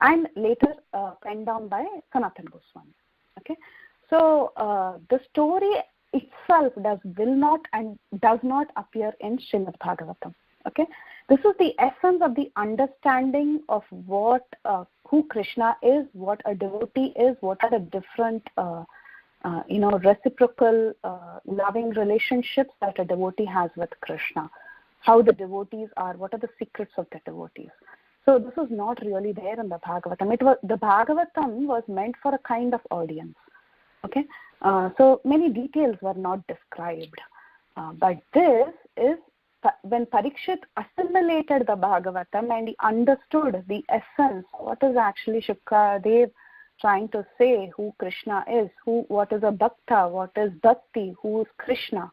and later penned down by Sanatana Goswami. Okay, so the story itself does not appear in Srimad Bhagavatam. Okay, this is the essence of the understanding of who Krishna is, what a devotee is, what are the different reciprocal loving relationships that a devotee has with Krishna, how the devotees are, what are the secrets of the devotees. So this is not really there in the Bhagavatam. The Bhagavatam was meant for a kind of audience. Okay, so many details were not described, but this is when Parikshit assimilated the Bhagavatam and he understood the essence, what is actually Shukadev trying to say, who Krishna is, what is a bhakta, what is bhakti, who is Krishna.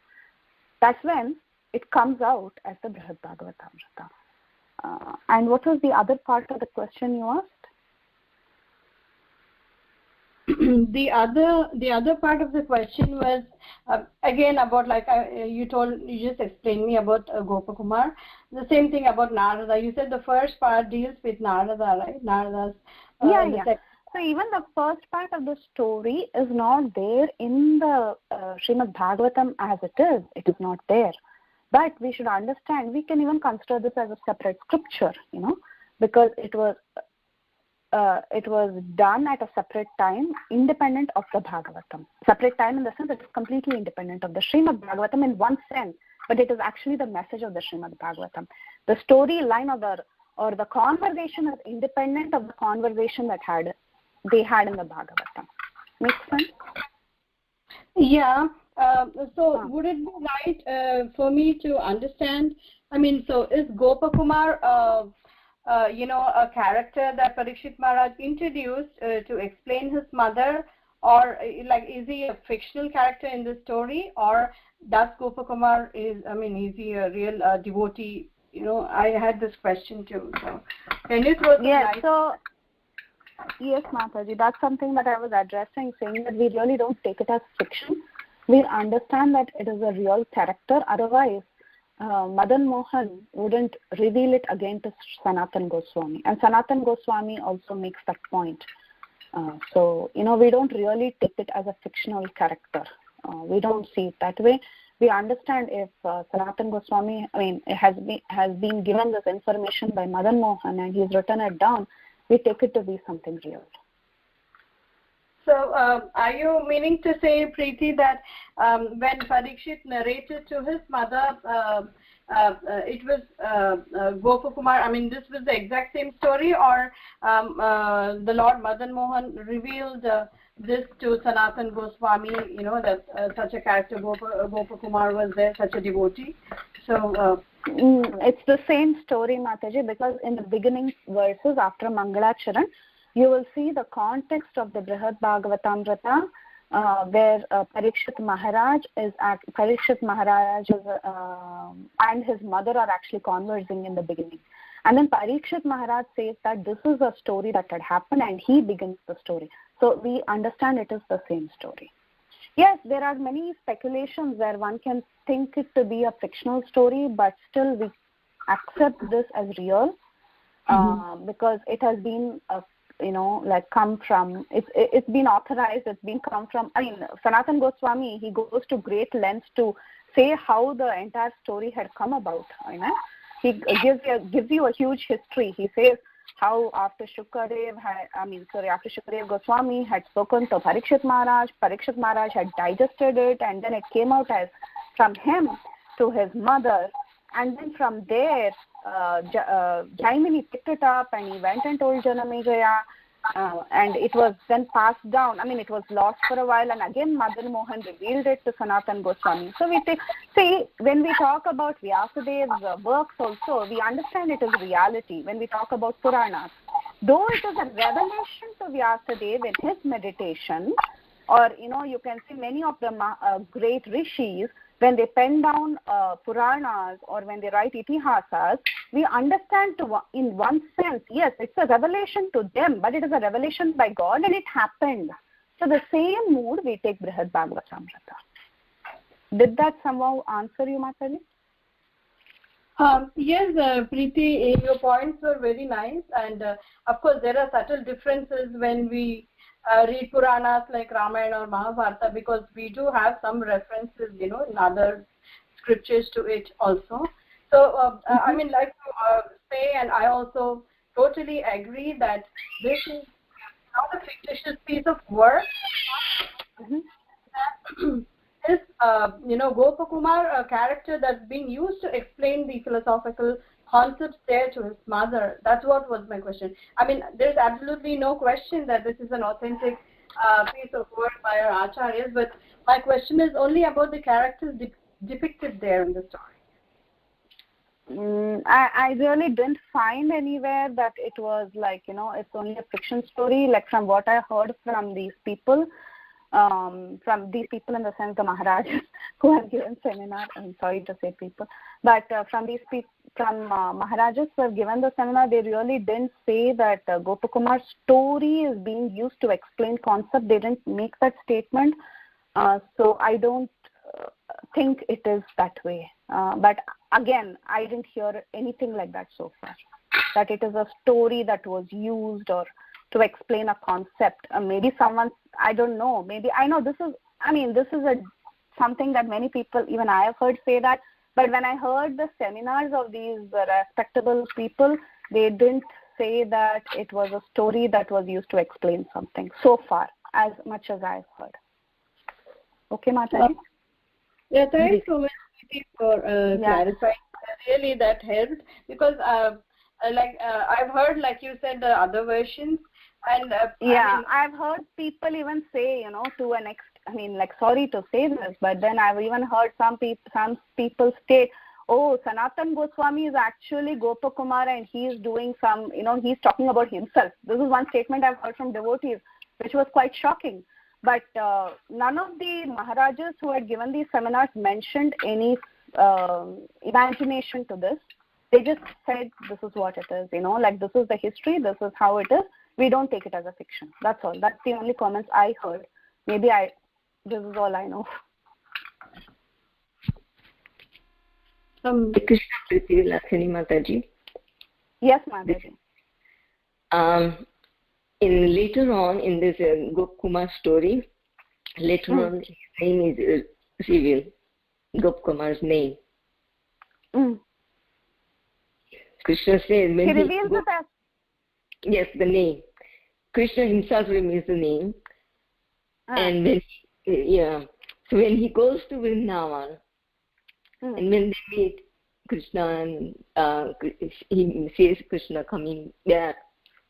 That's when it comes out as the Brhad Bhagavatamrta. And what was the other part of the question you asked? The other part of the question was again about you just explained me about Gopakumar. The same thing about Narada. You said the first part deals with Narada, right? Narada's So even the first part of the story is not there in the Srimad Bhagavatam as it is. It is not there. But we should understand, we can even consider this as a separate scripture, because it was done at a separate time, independent of the Bhagavatam. Separate time in the sense that it's completely independent of the Srimad Bhagavatam in one sense, but it is actually the message of the Srimad Bhagavatam. The storyline or the conversation is independent of the conversation that they had in the Bhagavatam. Make sense? Yeah. So would it be right for me to understand? So is Gopakumar a character that Parikshit Maharaj introduced to explain his mother, or is he a fictional character in the story, or does Gopakumar is he a real devotee? I had this question too. So can you throw some light? Yes, Mataji, that's something that I was addressing, saying that we really don't take it as fiction. We understand that it is a real character. Otherwise, Madan Mohan wouldn't reveal it again to Sanatana Goswami. And Sanatana Goswami also makes that point. So, we don't really take it as a fictional character. We don't see it that way. We understand if Sanatana Goswami, has been given this information by Madan Mohan and he's written it down, we take it to be something real. So, are you meaning to say, Preeti, that when Parikshit narrated to his mother, it was Gopakumar, this was the exact same story, or the Lord Madan Mohan revealed this to Sanatana Goswami, that such a character, Gopakumar, was there, such a devotee? So, it's the same story, Mataji, because in the beginning verses after Mangalacharan, you will see the context of the Brhad Bhagavatamrta, where Parikshit Maharaj and his mother are actually conversing in the beginning. And then Parikshit Maharaj says that this is a story that had happened, and he begins the story. So we understand it is the same story. Yes, there are many speculations where one can think it to be a fictional story, but still we accept this as real, because it has been come from, it's been authorized, it's been come from, Sanatana Goswami, he goes to great lengths to say how the entire story had come about. He gives you a huge history. He says how after Shukadev Goswami had spoken to Parikshit Maharaj had digested it, and then it came out as from him to his mother, and then from there Jaimini picked it up and he went and told Janamejaya, and it was then passed down. It was lost for a while, and again Madan Mohan revealed it to Sanatana Goswami. So when we talk about Vyasadev's works also, we understand it as reality. When we talk about Puranas, though it is a revelation to Vyasadeva in his meditation, or you can see many of the great rishis, when they pen down Puranas or when they write Itihasas, we understand in one sense, yes, it's a revelation to them, but it is a revelation by God and it happened. So the same mood we take Brhad Bhagavatamrta. Did that somehow answer you, Mataji? Yes, Preeti, your points were very nice, and of course there are subtle differences when we read Puranas like Ramayana or Mahabharata, because we do have some references, in other scriptures to it also. So, I mean, like to say, and I also totally agree that this is not a fictitious piece of work. This, Gopakumar, a character that's being used to explain the philosophical concepts there to his mother. That's what was my question. I mean, there's absolutely no question that this is an authentic piece of work by our acharyas, but my question is only about the characters depicted there in the story. I really didn't find anywhere that it was like, it's only a fiction story, like from what I heard from these people. From these people in the sense the Maharajas who have given seminar, I'm sorry to say people, but from these people, from Maharajas who have given the seminar, they really didn't say that Gopakumar's story is being used to explain concept. They didn't make that statement. So I don't think it is that way. But again, I didn't hear anything like that so far, that it is a story that was used or to explain a concept. Maybe someone, I don't know, maybe, I know this is something that many people, even I have heard say that, but when I heard the seminars of these respectable people, they didn't say that it was a story that was used to explain something so far, as much as I've heard. Okay, Mataji? Yeah, thanks so much for clarifying. Really, that helped, because I've heard, like you said, the other versions. And I've heard people even say, to an sorry to say this, but then I've even heard some people state, oh, Sanatan Goswami is actually Gopakumar and he is doing some, he's talking about himself. This is one statement I've heard from devotees, which was quite shocking. But none of the Maharajas who had given these seminars mentioned any imagination to this. They just said, this is what it is, like this is the history, this is how it is. We don't take it as a fiction. That's all. That's the only comments I heard. Maybe this is all I know. Krishna Priti Lakshmi Mataji. Yes, Mataji. Later on in this Gopakumar story, later on his name is revealed. Gopakumar's name. Krishna says when he reveals it as. Yes, the name. Krishna himself reveals the name. And then, so when he goes to Vrindavan, and when they meet Krishna, and he sees Krishna coming back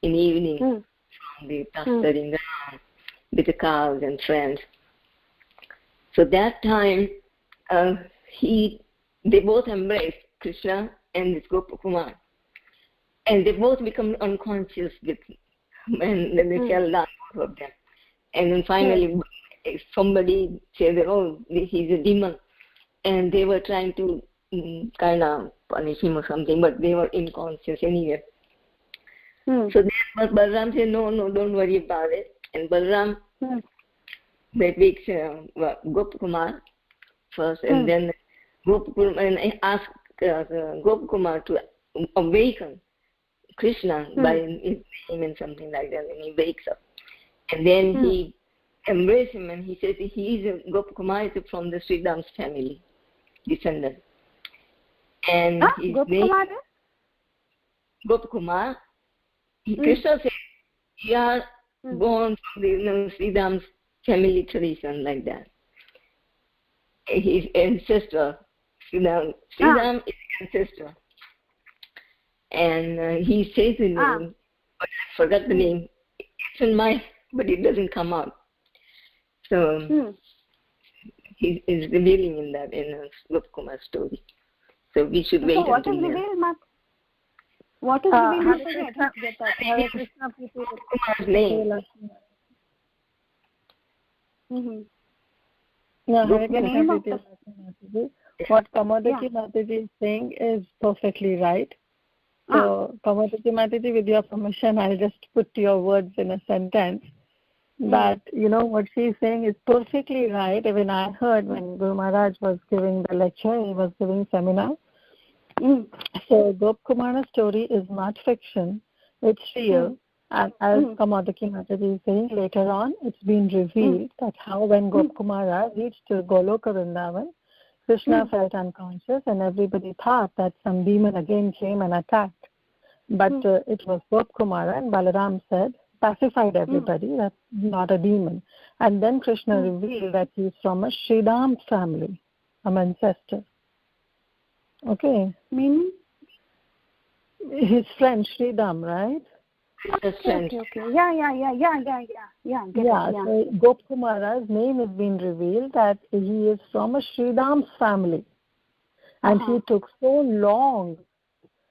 in the evening from the pasturing ground with the cows and friends. So that time, they both embrace Krishna and this Gopakumar. And they both become unconscious and then they fell down, both of them. And then finally, somebody said that, oh, he's a demon. And they were trying to kind of punish him or something, but they were unconscious anyway. So then Balram said, no, don't worry about it. And Balram wakes Gopakumar first, and then Gopakumar asked Gopakumar to awaken Krishna by his name and something like that, and he wakes up. And then he embraced him and he said Gopakumar is from the Sridham's family, descendant. And his Gopakumar? name, Gopakumar, Krishna said, you are born from the Sridham's family tradition, like that. His ancestor, Sridham is ancestor. And he says the name, but I forgot the name. It's in my, but it doesn't come out. So he is revealing in that in Gopakumar's story. So we should wait what until is revealed, What is revealed? I don't get that. Hare Krishna people. Yeah, Hare Krishna people. What Kamadaki Mataji is saying is perfectly right. So, Kamadaki Mataji, with your permission, I'll just put your words in a sentence. That, what she's saying is perfectly right. Even I heard when Guru Maharaj was giving the lecture, he was giving seminar. So, Gopkumara's story is not fiction, it's real. And as Kamadaki Mataji is saying, later on, it's been revealed that how when Gopkumara reached Goloka Vrindavan, Krishna felt unconscious and everybody thought that some demon again came and attacked. But it was Gopkumara, and Balaram said, pacified everybody, that's not a demon. And then Krishna revealed that he's from a Sridham family, an ancestor. Okay. Meaning? His friend Sridham, right? Okay. Yeah. So Gopkumara's name has been revealed that he is from a Sridham's family. And he took so long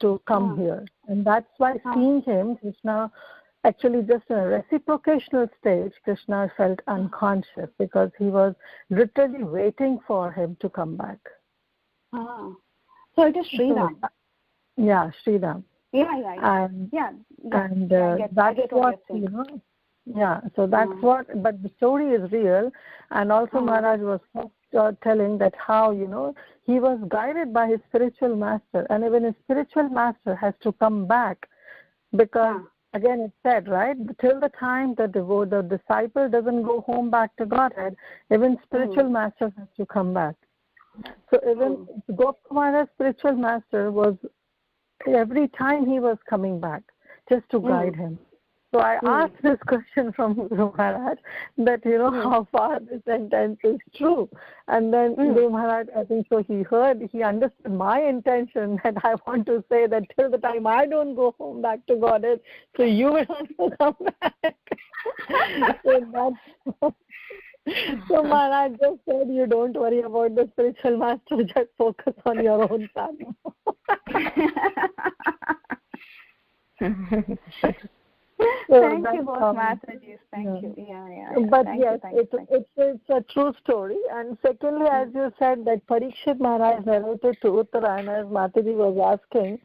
to come here. And that's why seeing him, Krishna, actually just in a reciprocational stage, Krishna felt unconscious because he was literally waiting for him to come back. So it is Sridham. Yeah, Sridham. And that's what, so that's what, but the story is real. And also Maharaj was telling that how, he was guided by his spiritual master, and even his spiritual master has to come back because, again, it's said, right, till the time that the disciple doesn't go home back to Godhead, even spiritual master has to come back. So even Gopkumara's spiritual master was, every time he was coming back, just to guide him. So I asked this question from Guru Maharaj that, how far this sentence is true. And then Guru Maharaj, I think so, he understood my intention that I want to say that till the time I don't go home back to Godhead, so you will also come back. So Maharaj just said, you don't worry about the spiritual master, just focus on your own family. Thank you both, Mataji. Thank you. Yeah. But yes, it's a true story. And secondly, as you said, that Parikshit Maharaj narrated to Uttara, and as Mataji was asking,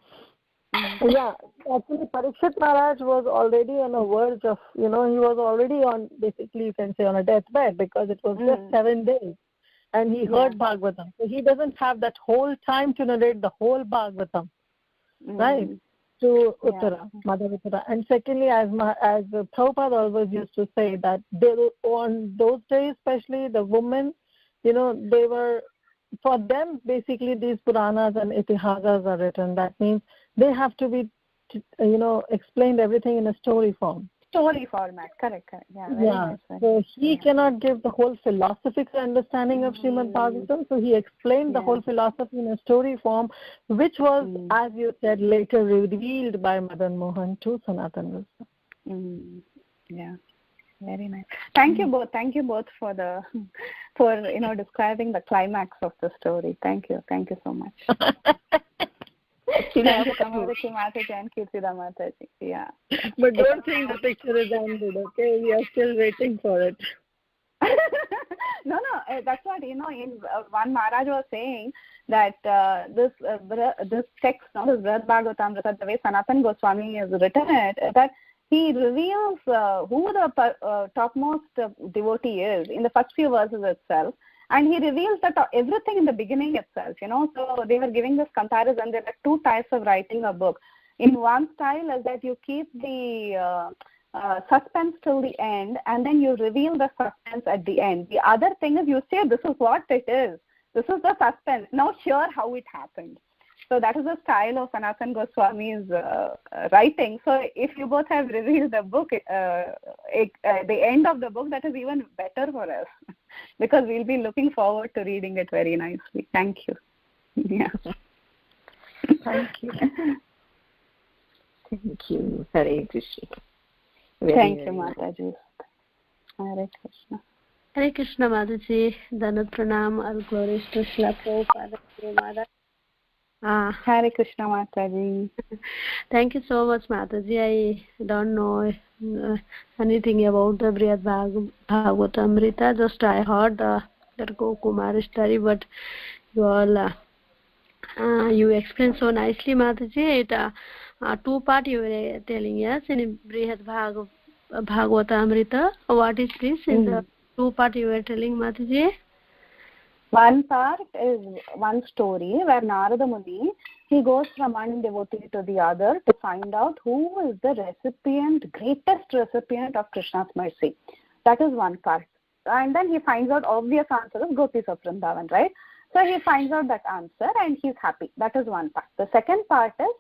actually Parikshit Maharaj was already on a verge of, he was already on, basically you can say, on a deathbed because it was just 7 days. And he heard Bhagavatam. So he doesn't have that whole time to narrate the whole Bhagavatam, right? To Uttara, Mother Uttara. And secondly, as Prabhupada always used to say, that on those days, especially the women, they were, for them, basically these Puranas and Itihasas are written. That means they have to be, explained everything in a story form. Story format, correct. Yeah. Nice. So he cannot give the whole philosophical understanding of Srimad Bhagavatam. So he explained the whole philosophy in a story form, which was, as you said, later revealed by Madan Mohan to Sanatana Goswami. Yeah, very nice. Thank you both. Thank you both for describing the climax of the story. Thank you so much. Thank you, Kamadaki Mataji and Kirtida Mataji. Yeah. But don't think the picture is ended, okay? We are still waiting for it. No, that's what, in one Maharaj was saying that this text, this Brhad Bhagavatamrta, the way Sanatana Goswami has written it, that he reveals who the topmost devotee is in the first few verses itself. And he reveals that everything in the beginning itself, So they were giving this comparison. There are two types of writing a book. In one style is that you keep the suspense till the end, and then you reveal the suspense at the end. The other thing is you say, this is what it is. This is the suspense. Now hear how it happened. So that is the style of Sanatana Goswami's writing. So if you both have revealed the book, the end of the book, that is even better for us because we'll be looking forward to reading it very nicely. Thank you. Yeah. Thank you. Thank you. Hare Krishna. Thank you, Mataji. Hare Krishna. Hare Krishna, Mataji. Dhanat Pranam. All glories to Srila Prabhupada. Hare Krishna Mataji. Thank you so much, Mataji. I don't know anything about the Brhad Bhagavatamrta. Just I heard that Gokumar story, but you all you explained so nicely, Mataji. It two part you were telling us in Brhad Bhagavatamrta. What is this in the two part you were telling, Mataji? One part is one story where Narada Muni, he goes from one devotee to the other to find out who is the greatest recipient of Krishna's mercy. That is one part. And then he finds out obvious answer of Gopis of Vrindavan, right? So he finds out that answer and he's happy. That is one part. The second part is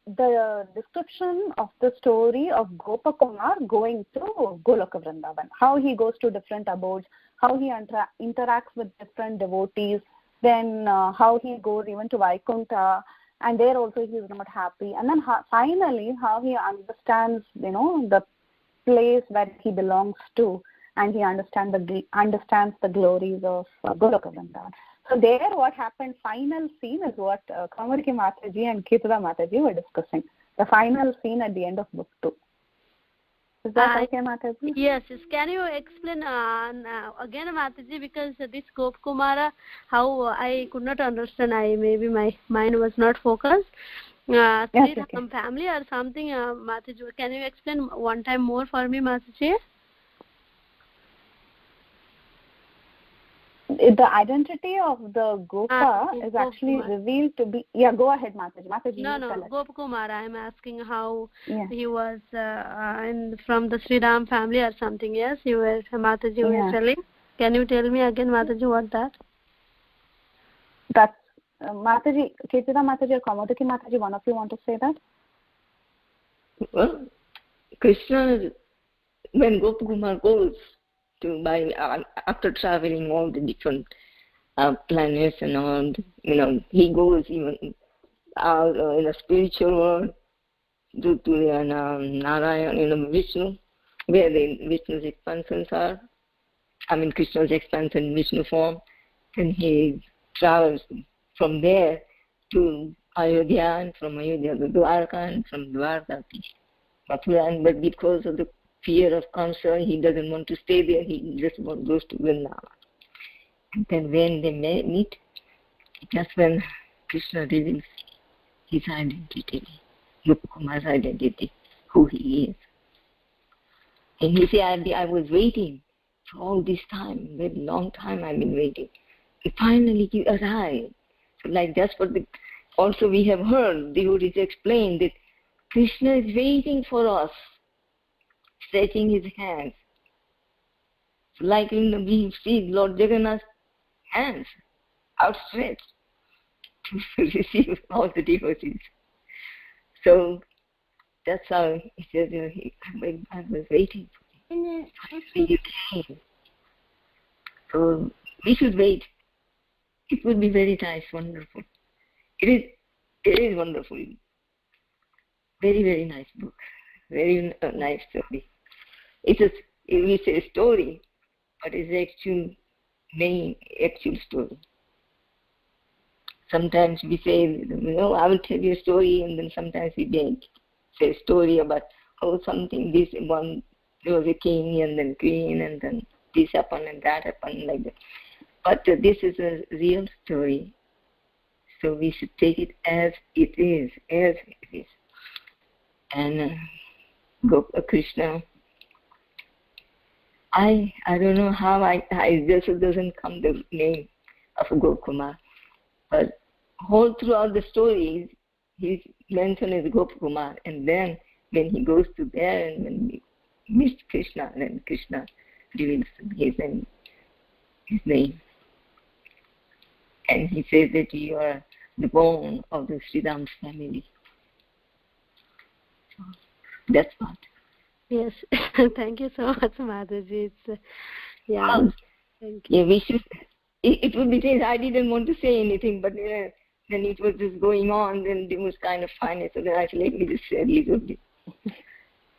the description of the story of Gopakumar going to Goloka Vrindavan, how he goes to different abodes, how he interacts with different devotees, then how he goes even to Vaikuntha, and there also he is not happy, and then finally how he understands, the place where he belongs to, and he understands the glories of Goloka Vrindavan. So there what happened, final scene is what Kamariki Mataji and Kirtida Mataji were discussing. The final scene at the end of book 2. Is that okay, Mataji? Yes. Can you explain again, Mataji, because this Gopakumara, how I could not understand. Maybe my mind was not focused. Yes, okay. Family or something, Mataji. Can you explain one time more for me, Mataji? The identity of the Gopa is actually revealed to be... Yeah, go ahead, Mataji. No, Gopakumara. I'm asking how he was from the Sri Ram family or something. Yes, Mataji was telling. Can you tell me again, Mataji, what that? That's Mataji, Kirtida Mataji or Kamadaki Mataji, one of you want to say that? Well, Krishna, when Gopakumar goes after traveling all the different planets and all, he goes even in the spiritual world to the Narayan, Vishnu, where Vishnu's expansions are. Krishna's expansion in Vishnu form. And he travels from there to Ayodhya, and from Ayodhya to Dwarka, and from Dwarka to Mathura. But because of the fear of Kamsa, he doesn't want to stay there. He just goes to Vrindavan. And then when they meet, that's when Krishna reveals his identity, Gopakumar's identity, who he is. And he said, I was waiting for all this time, very long time I've been waiting. And finally you arrived. So that's what also we have heard, devotees explain that Krishna is waiting for us, stretching his hands. We see Lord Jagannath's hands outstretched to receive all the devotees. So that's how he said, I was waiting for you. You came. So we should wait. It would be very nice, wonderful. It is wonderful. Very, very nice book. Very nice story. It's a story, but it's actual story. Sometimes we say, I will tell you a story, and then sometimes we say a story about something, this one, there was a king and then queen, and then this happened and that happened, like that. But this is a real story, so we should take it as it is. And Krishna, I don't know how I just doesn't come the name of Gopakumar, but all throughout the stories he's mentioned as Gopakumar, and then when he goes to there and when he meets Krishna, then Krishna reveals his name. And he says that you are the bone of the Sri Ram's family. So that's what. Yes, thank you so much, Mataji. Thank you. Yeah, we should. It would be nice. I didn't want to say anything, but then it was just going on. Then it was kind of funny, so then I said, let me just say a little bit.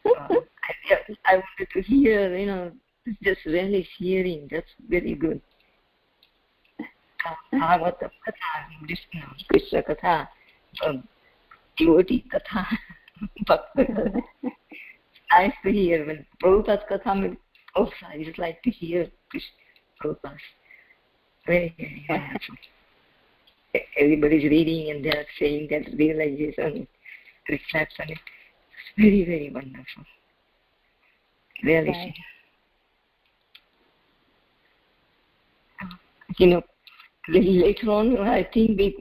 I wanted to hear, just relish hearing. That's very good. Bhagavatam Katha, Krishna Katha, devotee Katha, Bhakta Katha. Nice to hear. When Prabhupada's Katha, also I just like to hear Prabhupada's. Very, very wonderful. Everybody's reading and they're saying that realization, reflects on it. It's very, very wonderful. Really. Right. You know, later on, I think the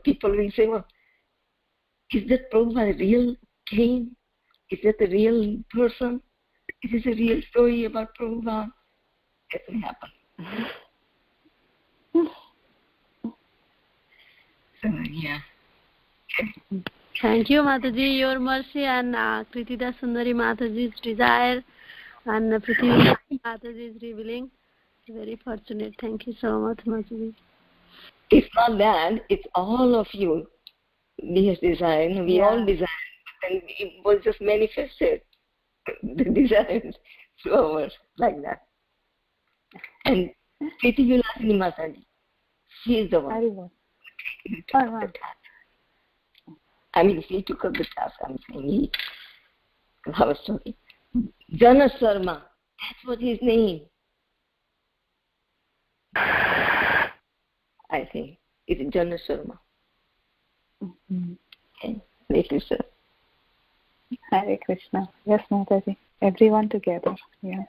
people will say, well, is that Prabhupada real came? Is that a real person? Is this a real story about Prabhupada? That will happen. So, yeah. Okay. Thank you, Mataji. Your mercy and Kritida Sundari Mataji's desire and Prithvi Mataji's revealing. Very fortunate. Thank you so much, Mataji. It's not that. It's all of you. This desire. We all desire. And it was just manifested. The desire flowers like that. And Prithvi Mataji, she is the one. I mean, he took up the task. I'm saying I was talking. Jana Sharma, that's what his name. I think it's Jana Sharma. Mm-hmm. Okay. Hare Krishna. Hare Krishna. Yes, Mataji. Everyone together. Yeah.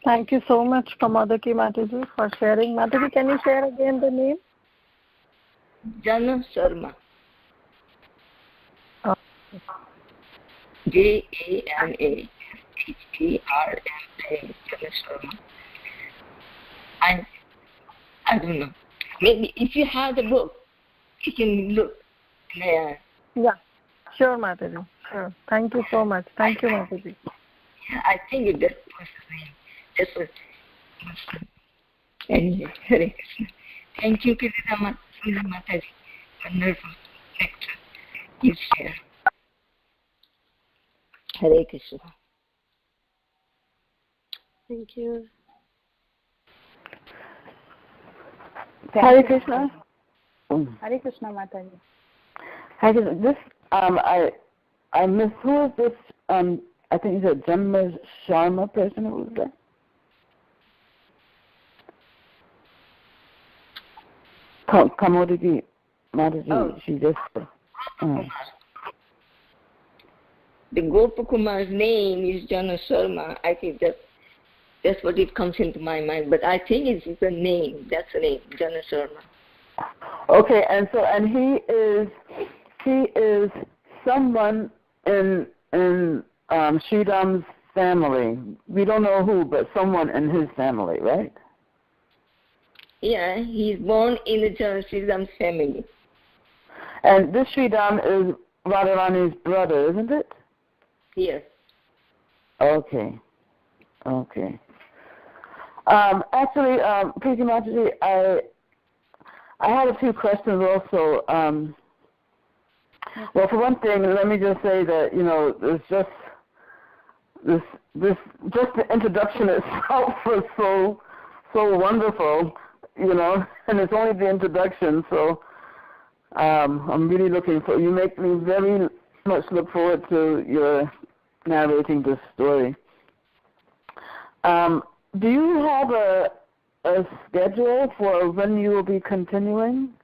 Thank you so much, Kamadaki Mataji, for sharing. Mataji, can you share again the name? Jana Sharma. Jana Sharma. Jana Sharma. I don't know. Maybe if you have the book, you can look. Yeah. Sure, Mataji. Sure. Thank you so much. Thank you, Mataji. Yeah, I think that was his name. That's what. Anyway, Hare Krishna. Thank you, Kirtana Mataji. Wonderful lecture. You share. Hare Krishna. Thank you. Hare Krishna. Hare Krishna, Mataji. Hare Krishna. This I missed. Who is this? I think he's a Jana Sharma person. Who was that? Kamodiki Mataji. Oh. She just. The Gopakumar's name is Jana Sharma. I think that's what it comes into my mind. But I think it's the name. That's the name, Jana Sharma. Okay, and he is someone in Sridham's family. We don't know who, but someone in his family, right? Yeah, he's born in the Sridham's family. And this Sridham is Radharani's brother, isn't it? Yes. Okay. Actually, Preeti Mataji, I had a few questions also. Well, for one thing, let me just say that it's just the introduction itself was so wonderful, and it's only the introduction. So I'm really looking for. You make me very much look forward to your narrating this story. Do you have a schedule for when you will be continuing,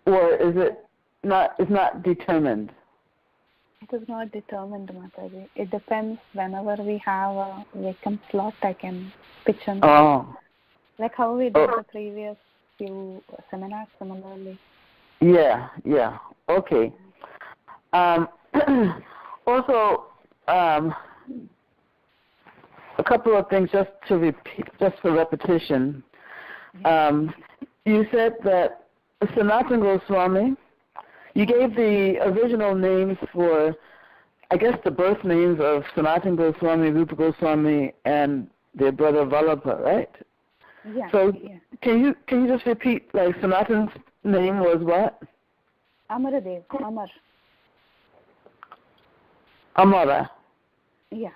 or is it not? It's not determined. It is not determined, Mataji. It depends. Whenever we have a vacant slot, I can pitch in. Oh. Like how we did the previous few seminars similarly. Yeah. Okay. Also, a couple of things just to repeat, just for repetition. You said that Sanatana Goswami, you gave the original names for, I guess, the birth names of Sanatana Goswami, Rupa Goswami, and their brother Vallabha, right? Yeah. So can you just repeat, like, Sanatana's name was what? Amaradev. Amara. Yeah.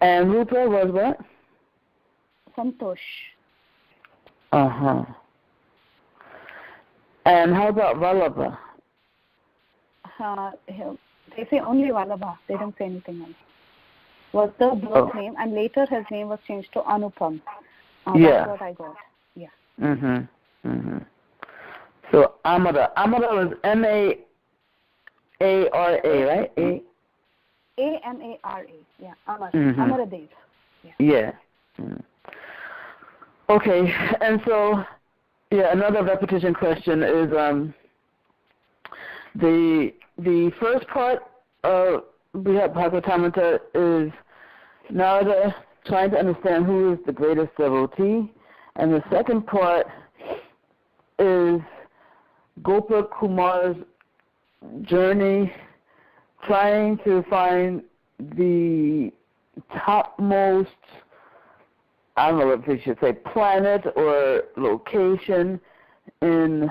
And Rupa was what? Santosh. Uh-huh. And how about Vallabha? They say only Vallabha. They don't say anything else. Was the birth name, and later his name was changed to Anupam. That's what I got. Yeah. So Amara was M-A-A-R-A, right? A-M-A-R-A. Yeah. Amara Dev. Yeah. Okay, and so another repetition question is the first part of Brhad Bhagavatamrta is Narada trying to understand who is the greatest devotee, and the second part is Gopakumar's journey trying to find the topmost, I don't know if we should say planet or location in...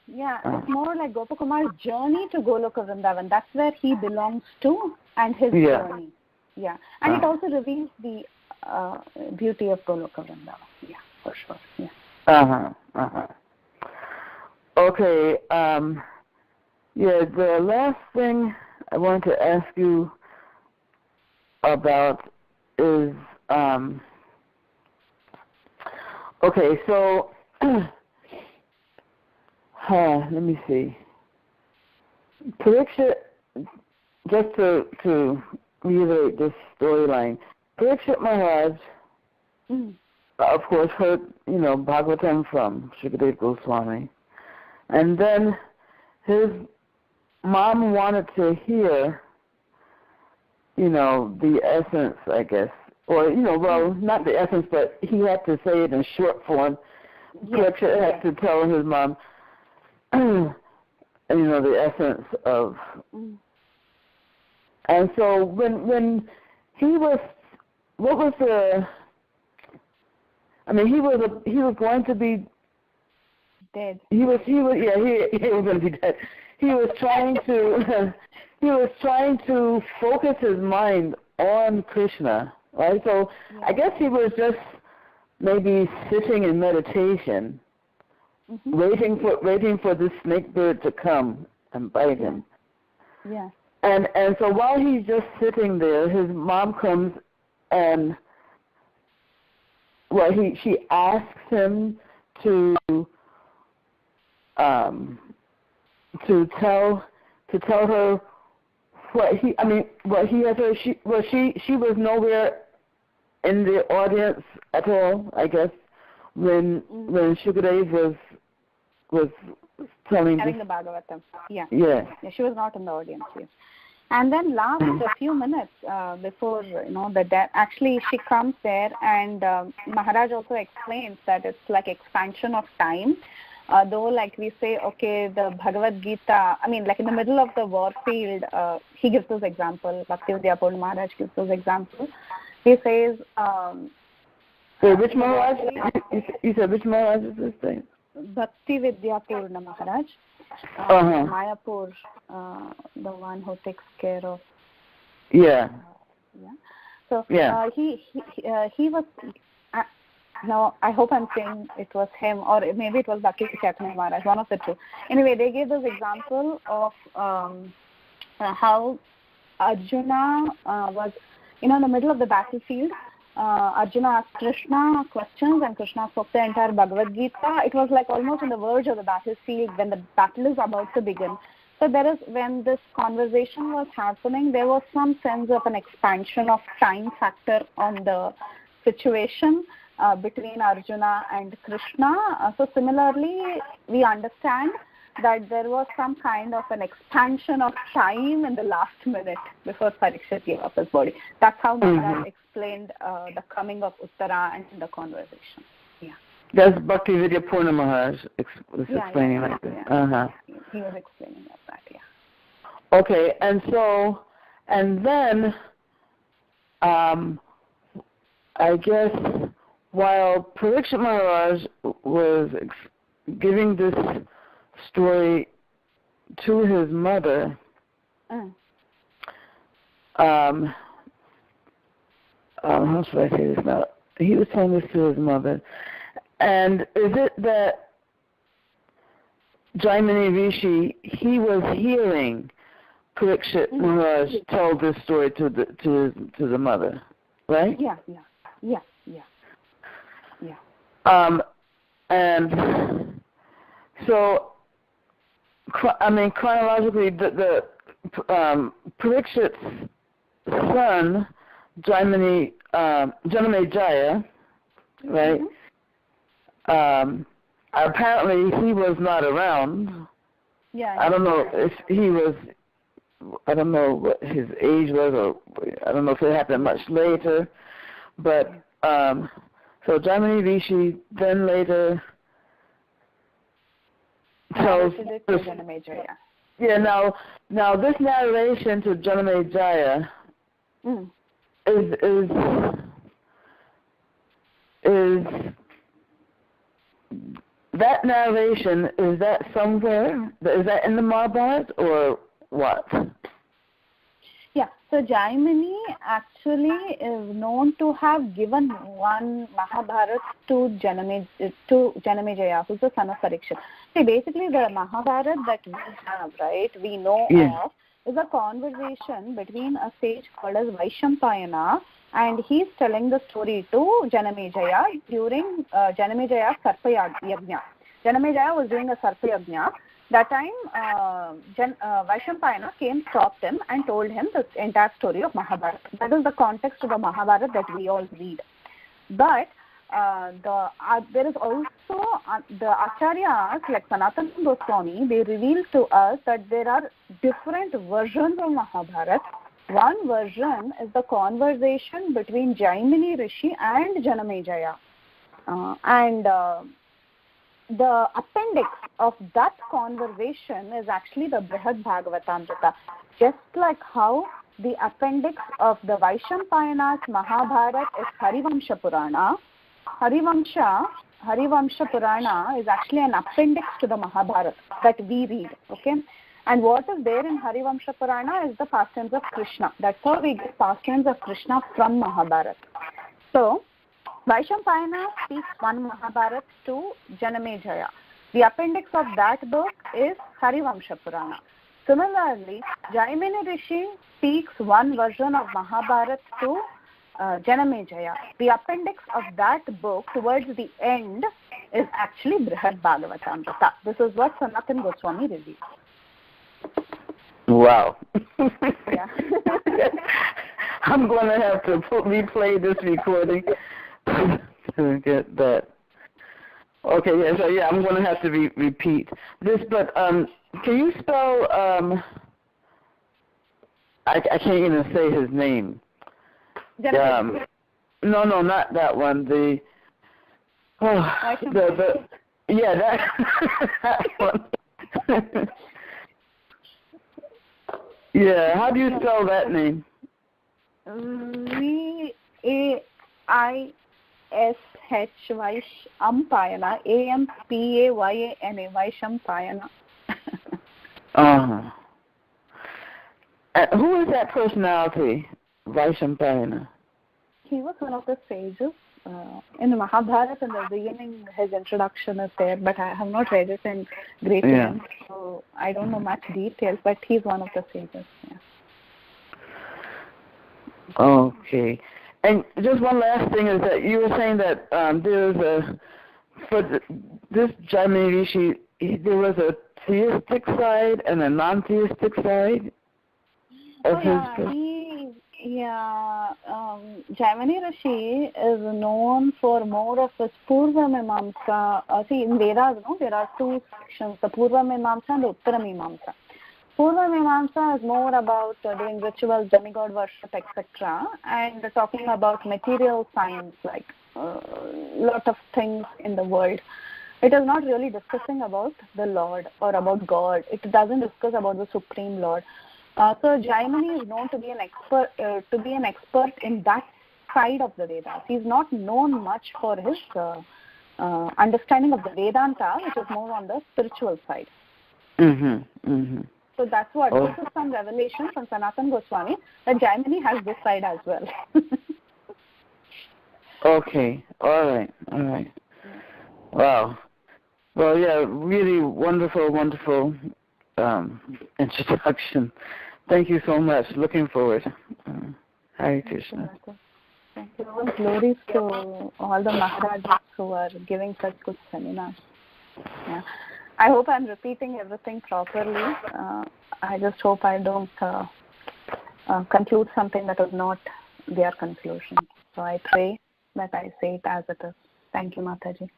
it's more like Gopakumar's journey to Goloka Vrindavan. That's where he belongs to, and his journey. Yeah, and it also reveals the beauty of Goloka Vrindavan. Yeah, for sure. Yeah. Okay. The last thing I wanted to ask you about is okay. So. Let me see. Parikshit, just to reiterate this storyline, Parikshit Maharaj, of course, heard, Bhagavatam from Shukadeva Goswami. And then his mom wanted to hear, the essence, I guess. Or, not the essence, but he had to say it in short form. Parikshit had to tell his mom, the essence of, and so when he was, what was the? I mean, he was going to be dead. He was going to be dead. He was trying to focus his mind on Krishna, right? So I guess he was just maybe sitting in meditation. Waiting for this snake bird to come and bite him. Yeah. And so while he's just sitting there, his mom comes and she asks him to tell her what he had heard. She was nowhere in the audience at all, I guess, when Shukadeva was telling the Bhagavatam. Yeah, she was not in the audience. Yes. And then last a few minutes before the death, actually she comes there, and Maharaj also explains that it's like expansion of time. Though, like we say, okay, the Bhagavad Gita, I mean, like in the middle of the war field, he gives those examples. Bhakti Maharaj gives those examples. He says. So which Maharaj? You said which Maharaj is this thing? Bhakti Vidyapurna Maharaj. Mayapur, the one who takes care of. So he was. Now I hope I'm saying it was him, or maybe it was Bhakti Chaitanya Maharaj, one of the two. Anyway, they gave this example of how Arjuna was, in the middle of the battlefield. Arjuna asked Krishna questions, and Krishna spoke the entire Bhagavad Gita. It was like almost on the verge of the battlefield when the battle is about to begin. So when this conversation was happening, there was some sense of an expansion of time factor on the situation between Arjuna and Krishna. So similarly, we understand that there was some kind of an expansion of time in the last minute before Parikshit gave up his body. That's how Maharaj explained the coming of Uttara and the conversation. Yeah. That's Bhakti Vidyapurna Maharaj was explaining like that. He was explaining that, Okay, and then I guess while Parikshit Maharaj was giving this story to his mother, how should I say this now? He was telling this to his mother, And is it that Jaimini Rishi, he was hearing Parikshit Maharaj tell this story to the mother, right? Yeah. And so, chronologically, the Parikshit's son, Janamejaya, right? Apparently, he was not around. Yeah. I don't know if he was. I don't know what his age was, or I don't know if it happened much later. But so Jaimini Rishi then later tells. Yeah. Now this narration to Janamejaya is that narration, is that somewhere? Is that in the Mahabharata or what? Yeah, so Jaimini actually is known to have given one Mahabharata to Janamejaya, who's the son of Parikshit. See, basically the Mahabharata that we have, right, we know of, is a conversation between a sage called as Vaishampayana, and he's telling the story to Janamejaya during Janamejaya Sarpa Yajna. Janamejaya was doing a Sarpa Yajna. That time, Vaishampayana came, stopped him, and told him the entire story of Mahabharata. That is the context of the Mahabharata that we all read. But there is also the Acharyas like Sanatana Goswami. They reveal to us that there are different versions of Mahabharata. One version is the conversation between Jaimini Rishi and Janamejaya, the appendix of that conversation is actually the Brhad Bhagavatamrta. Just like how the appendix of the Vaishampayana's Mahabharata is Harivamsha Purana, Harivamsha Purana is actually an appendix to the Mahabharata that we read. Okay, and what is there in Harivamsha Purana is the pastimes of Krishna. That's how we get pastimes of Krishna from Mahabharata. So Vaishampayana speaks one Mahabharata to Janamejaya. The appendix of that book is Harivamsha Purana. Similarly, Jaimini Rishi speaks one version of Mahabharata to Janamejaya. The appendix of that book towards the end is actually Brhad Bhagavatamrta. This is what Sanatana Goswami reveals. Wow. Yeah. I'm going to have to replay this recording to get that. Okay, yeah, so I'm going to have to repeat this, but can you spell, I can't even say his name. No, not that one. That one. Yeah, how do you spell that name? Vaishampayana, Ampayana, Vaishampayana. Who is that personality, Vaishampayana? He was one of the sages. In the Mahabharata, in the beginning, his introduction is there, but I have not read it in great length, so I don't know much details, but he's one of the sages. Yeah. Okay. And just one last thing is that you were saying that this Jaimini Rishi, there was a theistic side and a non-theistic side of his. Jaimini Rishi is known for more of his Purva Mimamsa. See, in Vedas, there are two sections, the Purva Mimamsa and the Uttara Mimamsa. Purva Mimamsa is more about doing rituals, demigod worship, etc. and talking about material science, like a lot of things in the world. It is not really discussing about the Lord or about God. It doesn't discuss about the Supreme Lord. So Jaimini is known to be an expert in that side of the Vedas. He is not known much for his understanding of the Vedanta, which is more on the spiritual side. So that's what this is some revelation from Sanatana Goswami that Jaimini has this side as well. Okay, all right. Wow. Well, yeah, really wonderful, wonderful introduction. Thank you so much. Looking forward. Hare Krishna. Thank you. All glories to all the Maharajas who are giving such good seminars. Yeah. I hope I'm repeating everything properly. I just hope I don't conclude something that is not their conclusion. So I pray that I say it as it is. Thank you, Mataji.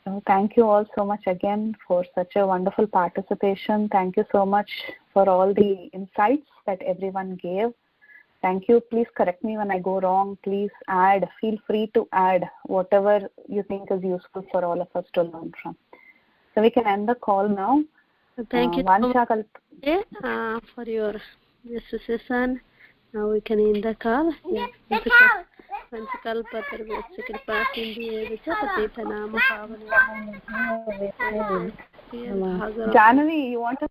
So thank you all so much again for such a wonderful participation. Thank you so much for all the insights that everyone gave. Thank you. Please correct me when I go wrong. Please add. Feel free to add whatever you think is useful for all of us to learn from. So we can end the call now. Thank you so much for your session. Now we can end the call. Janvi, you want to